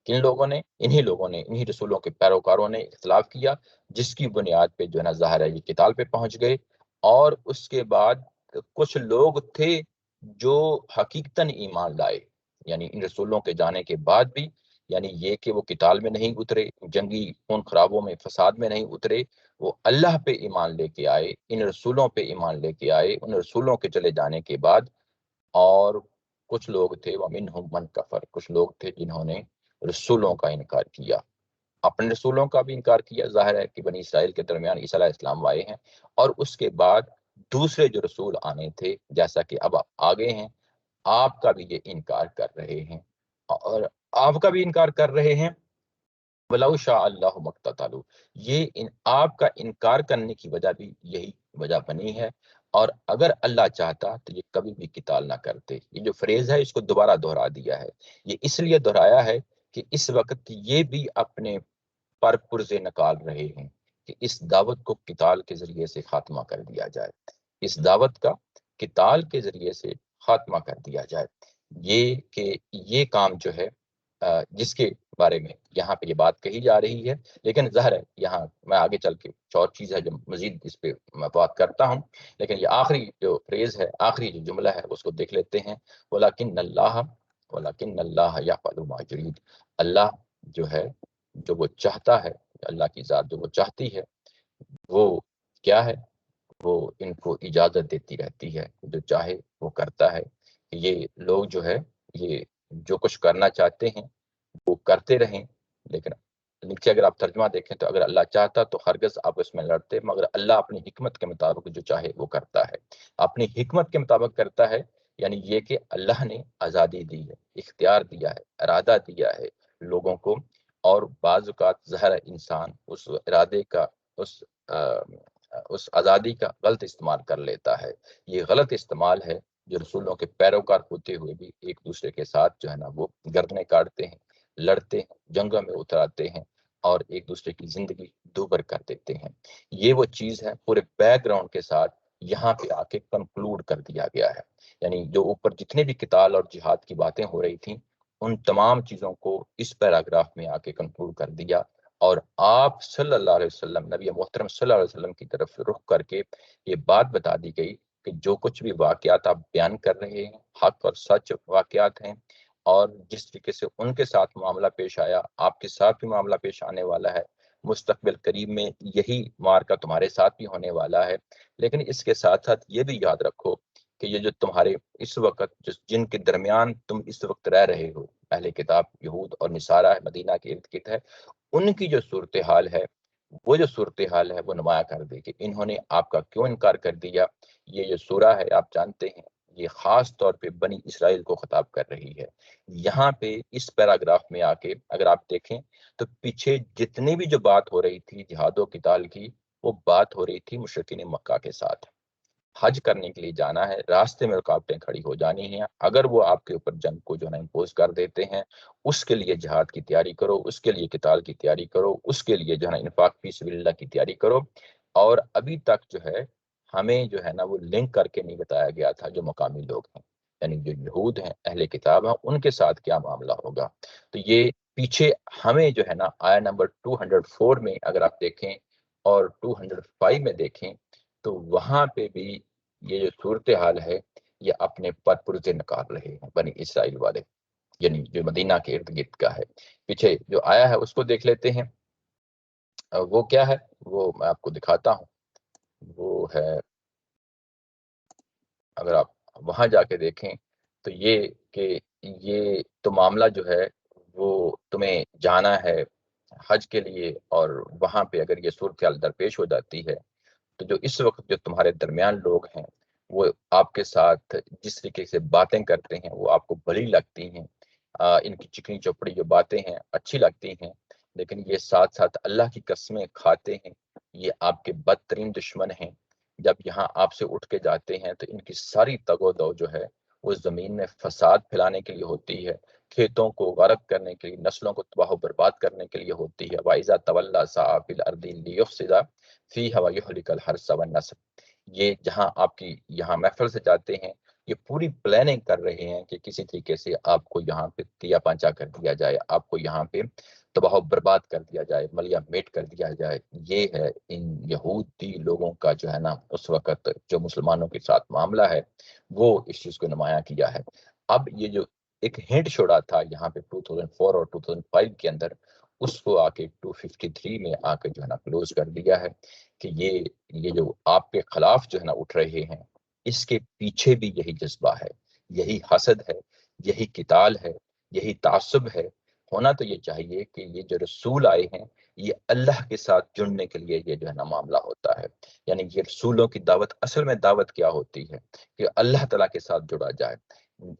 کن لوگوں نے؟ انہی لوگوں نے، انہی رسولوں کے پیروکاروں نے اختلاف کیا، جس کی بنیاد پہ جو ہے نا ظاہر ہے یہ قتال پہ پہنچ گئے۔ اور اس کے بعد کچھ لوگ تھے جو حقیقتاً ایمان لائے، یعنی ان رسولوں کے جانے کے بعد بھی، یعنی یہ کہ وہ قتال میں نہیں اترے، جنگی خون خرابوں میں، فساد میں نہیں اترے، وہ اللہ پہ ایمان لے کے آئے، ان رسولوں پہ ایمان لے کے آئے ان رسولوں کے چلے جانے کے بعد۔ اور کچھ لوگ تھے وَمِنْهُمْ مَنْ كَفَرَ، کچھ لوگ تھے جنہوں نے رسولوں کا انکار کیا، اپنے رسولوں کا بھی انکار کیا۔ ظاہر ہے کہ بنی اسرائیل کے درمیان عیسیٰ علیہ السلام آئے ہیں، اور اس کے بعد دوسرے جو رسول آنے تھے، جیسا کہ اب آگے ہیں، آپ کا بھی یہ انکار کر رہے ہیں، اور آپ کا بھی انکار کر رہے ہیں۔ وَلَوْ شَاءَ اللَّهُ مَا اقْتَتَلُوا، یہ آپ کا انکار کرنے کی وجہ بھی یہی وجہ بنی ہے، اور اگر اللہ چاہتا تو یہ کبھی بھی قتال نہ کرتے۔ یہ جو فریز ہے اس کو دوبارہ دہرا دیا ہے، یہ اس لیے دہرایا ہے کہ اس وقت یہ بھی اپنے پر پرزے نکال رہے ہیں کہ اس دعوت کو قتال کے ذریعے سے خاتمہ کر دیا جائے، اس دعوت کا قتال کے ذریعے سے خاتمہ کر دیا جائے۔ یہ کہ یہ کام جو ہے جس کے بارے میں یہاں پہ یہ بات کہی جا رہی ہے، لیکن ظاہر ہے یہاں میں آگے چل کے اور چیز ہے جو مزید اس پہ میں بات کرتا ہوں، لیکن یہ آخری جو فریز ہے، آخری جو جملہ ہے اس کو دیکھ لیتے ہیں۔ وَلَٰكِنَّ اللَّهَ يَفْعَلُ مَا يُرِيدُ، اللہ جو ہے، جو وہ چاہتا ہے، اللہ کی ذات جو وہ چاہتی ہے وہ کیا ہے؟ وہ ان کو اجازت دیتی رہتی ہے، جو چاہے وہ کرتا ہے۔ یہ لوگ جو ہے یہ جو کچھ کرنا چاہتے ہیں وہ کرتے رہیں، لیکن نیچے اگر آپ ترجمہ دیکھیں تو اگر اللہ چاہتا تو ہرگز آپ اس میں لڑتے، مگر اللہ اپنی حکمت کے مطابق جو چاہے وہ کرتا ہے، اپنی حکمت کے مطابق کرتا ہے۔ یعنی یہ کہ اللہ نے آزادی دی ہے، اختیار دیا ہے، ارادہ دیا ہے لوگوں کو، اور بعض اوقات ظاہر انسان اس ارادے کا، اس آزادی کا غلط استعمال کر لیتا ہے۔ یہ غلط استعمال ہے جو رسولوں کے پیروکار ہوتے ہوئے بھی ایک دوسرے کے ساتھ جو ہے نا وہ گردنیں کاٹتے ہیں، لڑتے ہیں، جنگوں میں اتراتے ہیں اور ایک دوسرے کی زندگی دوبر کر دیتے ہیں۔ یہ وہ چیز ہے پورے بیک گراؤنڈ کے ساتھ یہاں پہ آ کے کنکلوڈ کر دیا گیا ہے۔ یعنی جو اوپر جتنے بھی قتال اور جہاد کی باتیں ہو رہی تھیں ان تمام چیزوں کو اس پیراگراف میں آ کے کنکلوڈ کر دیا، اور آپ صلی اللہ علیہ وسلم، نبی محترم صلی اللہ علیہ وسلم کی طرف رخ کر کے یہ بات بتا دی گئی کہ جو کچھ بھی واقعات آپ بیان کر رہے ہیں حق اور سچ واقعات ہیں، اور جس طریقے سے ان کے ساتھ معاملہ پیش آیا آپ کے ساتھ بھی معاملہ پیش آنے والا ہے، مستقبل قریب میں یہی معرکہ تمہارے ساتھ بھی ہونے والا ہے۔ لیکن اس کے ساتھ ساتھ یہ بھی یاد رکھو کہ یہ جو تمہارے اس وقت جن کے درمیان تم اس وقت رہ رہے ہو، اہل کتاب یہود اور نصارہ مدینہ کے ارد گرد ہے، ان کی جو صورتحال ہے، وہ جو صورتحال ہے وہ نمایاں کر دے کہ انہوں نے آپ کا کیوں انکار کر دیا۔ یہ جو سورہ ہے آپ جانتے ہیں یہ خاص طور پہ بنی اسرائیل کو خطاب کر رہی ہے۔ یہاں پہ اس پیراگراف میں آ کے اگر آپ دیکھیں تو پیچھے جتنی بھی جو بات ہو رہی تھی جہاد و قتال کی، وہ بات ہو رہی تھی مشرکین مکہ کے ساتھ۔ حج کرنے کے لیے جانا ہے، راستے میں رکاوٹیں کھڑی ہو جانی ہیں، اگر وہ آپ کے اوپر جنگ کو جو ہے امپوز کر دیتے ہیں، اس کے لیے جہاد کی تیاری کرو، اس کے لیے قتال کی تیاری کرو، اس کے لیے جو ہے انفاق فی سبیل اللہ کی تیاری کرو۔ اور ابھی تک جو ہے ہمیں جو ہے نا وہ لنک کر کے نہیں بتایا گیا تھا جو مقامی لوگ ہیں، یعنی جو یہود ہیں اہل کتاب ہیں ان کے ساتھ کیا معاملہ ہوگا۔ تو یہ پیچھے ہمیں جو ہے نا آیا نمبر 204 میں اگر آپ دیکھیں اور 205 میں دیکھیں تو وہاں پہ بھی یہ جو صورتحال ہے یہ اپنے پر پرزے نکال رہے ہیں بنی اسرائیل والے، یعنی جو مدینہ کے ارد گرد کا ہے۔ پیچھے جو آیا ہے اس کو دیکھ لیتے ہیں، وہ کیا ہے وہ میں آپ کو دکھاتا ہوں۔ وہ ہے اگر آپ وہاں جا کے دیکھیں تو یہ کہ یہ تو معاملہ جو ہے وہ تمہیں جانا ہے حج کے لیے، اور وہاں پہ اگر یہ صورتحال درپیش ہو جاتی ہے تو جو اس وقت جو تمہارے درمیان لوگ ہیں وہ آپ کے ساتھ جس طریقے سے باتیں کرتے ہیں وہ آپ کو بھلی لگتی ہیں، ان کی چکنی چوپڑی جو باتیں ہیں اچھی لگتی ہیں، لیکن یہ ساتھ ساتھ اللہ کی قسمیں کھاتے ہیں، یہ آپ کے بدترین دشمن ہیں۔ جب یہاں آپ سے اٹھ کے جاتے ہیں تو ان کی ساری تگ و دو جو ہے وہ زمین میں فساد پھیلانے کے لیے ہوتی ہے، کھیتوں کو غرق کرنے کے لیے، نسلوں کو تباہ و برباد کرنے کے لیے ہوتی ہے۔ وَإِذَا تَوَلَّىٰ سَعَىٰ فِي الْأَرْضِ لِيُفْسِدَ فِيهَا وَيُهْلِكَ الْحَرْثَ وَالنَّسْلَ۔ یہ جہاں آپ کی یہاں محفل سے جاتے ہیں یہ پوری پلاننگ کر رہے ہیں کہ کسی طریقے سے آپ کو یہاں پہ تیا پانچا کر دیا جائے، آپ کو یہاں پہ تباہ و برباد کر دیا جائے، ملیا میٹ کر دیا جائے۔ یہ ہے ان یہودی لوگوں کا جو ہے نا اس وقت جو مسلمانوں کے ساتھ معاملہ ہے وہ اس چیز کو نمایاں کیا ہے۔ اب یہ جو ایک ہنٹ چھوڑا تھا یہاں پہ 2004 اور 2005 کے اندر، اس کو آ کے 253 میں آ کے جو ہے نا کلوز کر دیا ہے کہ یہ جو آپ کے خلاف جو ہے نا اٹھ رہے ہیں اس کے پیچھے بھی یہی جذبہ ہے، یہی حسد ہے، یہی قتال ہے، یہی تعصب ہے۔ ہونا تو یہ چاہیے کہ یہ جو رسول آئے ہیں یہ اللہ کے ساتھ جڑنے کے لیے یہ جو ہے نا معاملہ ہوتا ہے، یعنی یہ رسولوں کی دعوت اصل میں دعوت کیا ہوتی ہے کہ اللہ تعالیٰ کے ساتھ جڑا جائے۔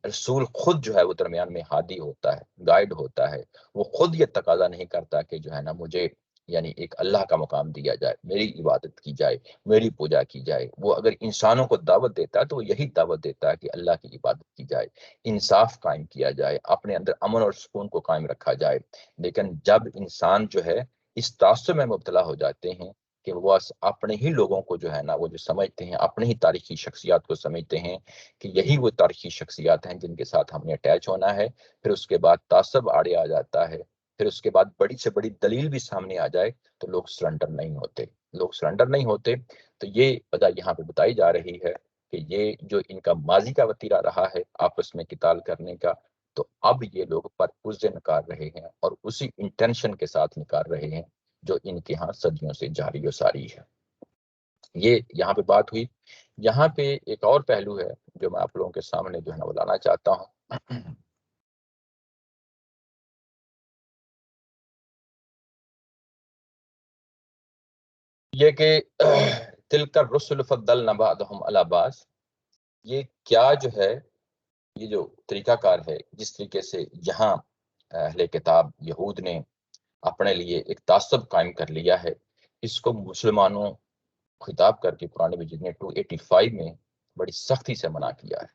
رسول خود جو ہے وہ درمیان میں ہادی ہوتا ہے، گائیڈ ہوتا ہے، وہ خود یہ تقاضا نہیں کرتا کہ جو ہے نا مجھے یعنی ایک اللہ کا مقام دیا جائے، میری عبادت کی جائے، میری پوجا کی جائے۔ وہ اگر انسانوں کو دعوت دیتا ہے تو وہ یہی دعوت دیتا ہے کہ اللہ کی عبادت کی جائے، انصاف قائم کیا جائے، اپنے اندر امن اور سکون کو قائم رکھا جائے۔ لیکن جب انسان جو ہے اس تعصب میں مبتلا ہو جاتے ہیں کہ وہ اپنے ہی لوگوں کو جو ہے نا وہ جو سمجھتے ہیں، اپنے ہی تاریخی شخصیات کو سمجھتے ہیں کہ یہی وہ تاریخی شخصیات ہیں جن کے ساتھ ہم نے اٹیچ ہونا ہے، پھر اس کے بعد تعصب آڑے آ جاتا ہے، پھر اس کے بعد بڑی سے بڑی دلیل بھی سامنے آ جائے تو لوگ سرنڈر نہیں ہوتے، لوگ سرنڈر نہیں ہوتے۔ تو یہ وجہ یہاں پہ بتائی جا رہی ہے کہ یہ جو ان کا ماضی کا وتیرہ رہا ہے آپس میں قتال کرنے کا، تو اب یہ لوگ پر پرزے نکال رہے ہیں اور اسی انٹینشن کے ساتھ نکال رہے ہیں جو ان کے ہاں صدیوں سے جاری و ساری ہے۔ یہ یہاں پہ بات ہوئی۔ یہاں پہ ایک اور پہلو ہے جو میں آپ لوگوں کے سامنے جو ہے نا وہ لانا چاہتا ہوں، یہ کہ تلک الرسل فضلنا بعضهم علی بعض، یہ کیا جو ہے یہ جو طریقہ کار ہے جس طریقے سے یہاں اہل کتاب یہود نے اپنے لیے ایک تعصب قائم کر لیا ہے، اس کو مسلمانوں خطاب کر کے قرآن مجید نے 285 میں بڑی سختی سے منع کیا ہے۔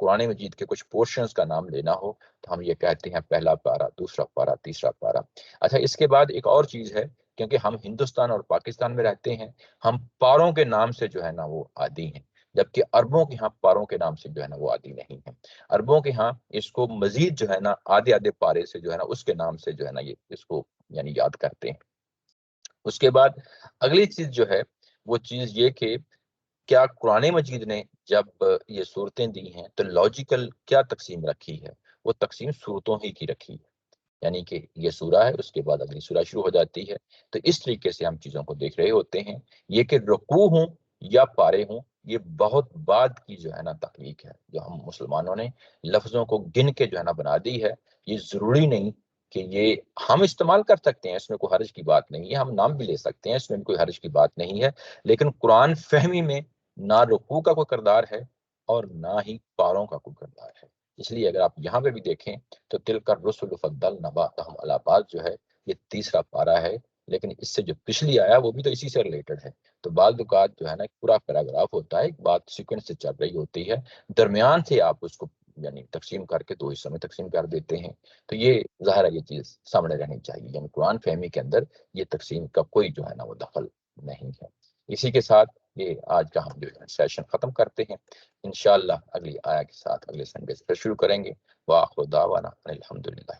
قرآن مجید کے کچھ پورشنز کا نام لینا ہو تو ہم یہ کہتے ہیں پہلا پارا، دوسرا پارا، تیسرا پارا۔ اچھا، اس کے بعد ایک اور چیز ہے، کیونکہ ہم ہندوستان اور پاکستان میں رہتے ہیں، ہم پاروں کے نام سے جو ہے نا وہ عادی ہیں، جبکہ عربوں کے ہاں پاروں کے نام سے جو ہے نا وہ عادی نہیں ہے۔ عربوں کے ہاں اس کو مزید جو ہے نا آدھے آدھے پارے سے جو ہے نا اس کے نام سے جو ہے نا یہ اس کو یعنی یاد کرتے ہیں۔ اس کے بعد اگلی چیز جو ہے وہ چیز یہ کہ کیا قرآن مجید نے جب یہ صورتیں دی ہیں تو لاجیکل کیا تقسیم رکھی ہے؟ وہ تقسیم صورتوں ہی کی رکھی ہے، یعنی کہ یہ سورہ ہے، اس کے بعد اگلی سورہ شروع ہو جاتی ہے، تو اس طریقے سے ہم چیزوں کو دیکھ رہے ہوتے ہیں۔ یہ کہ رکوع ہوں یا پارے ہوں، یہ بہت بعد کی جو ہے نا تخلیق ہے، جو ہم مسلمانوں نے لفظوں کو گن کے جو ہے نا بنا دی ہے۔ یہ ضروری نہیں کہ یہ ہم استعمال کر سکتے ہیں، اس میں کوئی حرج کی بات نہیں ہے، ہم نام بھی لے سکتے ہیں، اس میں کوئی حرج کی بات نہیں ہے، لیکن قرآن فہمی میں نہ رکوع کا کوئی کردار ہے اور نہ ہی پاروں کا کوئی کردار ہے۔ اس لیے اگر آپ یہاں پہ بھی دیکھیں تو تلک الرسل فضلنا بعضهم علی بعض جو ہے یہ تیسرا پارا ہے، لیکن اس سے جو پچھلی آیا وہ بھی تو اسی سے ریلیٹڈ ہے۔ تو بعض اوقات جو ہے نا پورا پیراگراف ہوتا ہے، ایک بات سیکوینس سے چل رہی ہوتی ہے، درمیان سے آپ اس کو یعنی تقسیم کر کے دو حصوں میں تقسیم کر دیتے ہیں، تو یہ ظاہر ہے یہ چیز سامنے رہنی چاہیے، یعنی قرآن فہمی کے اندر یہ تقسیم کا کوئی جو ہے نا وہ دخل نہیں ہے۔ اسی کے ساتھ یہ آج کا ہم جو ہے سیشن ختم کرتے ہیں، انشاءاللہ اگلی آیا کے ساتھ اگلے سنڈے سے پھر شروع کریں گے۔ وآخر دعوانا الحمدللہ۔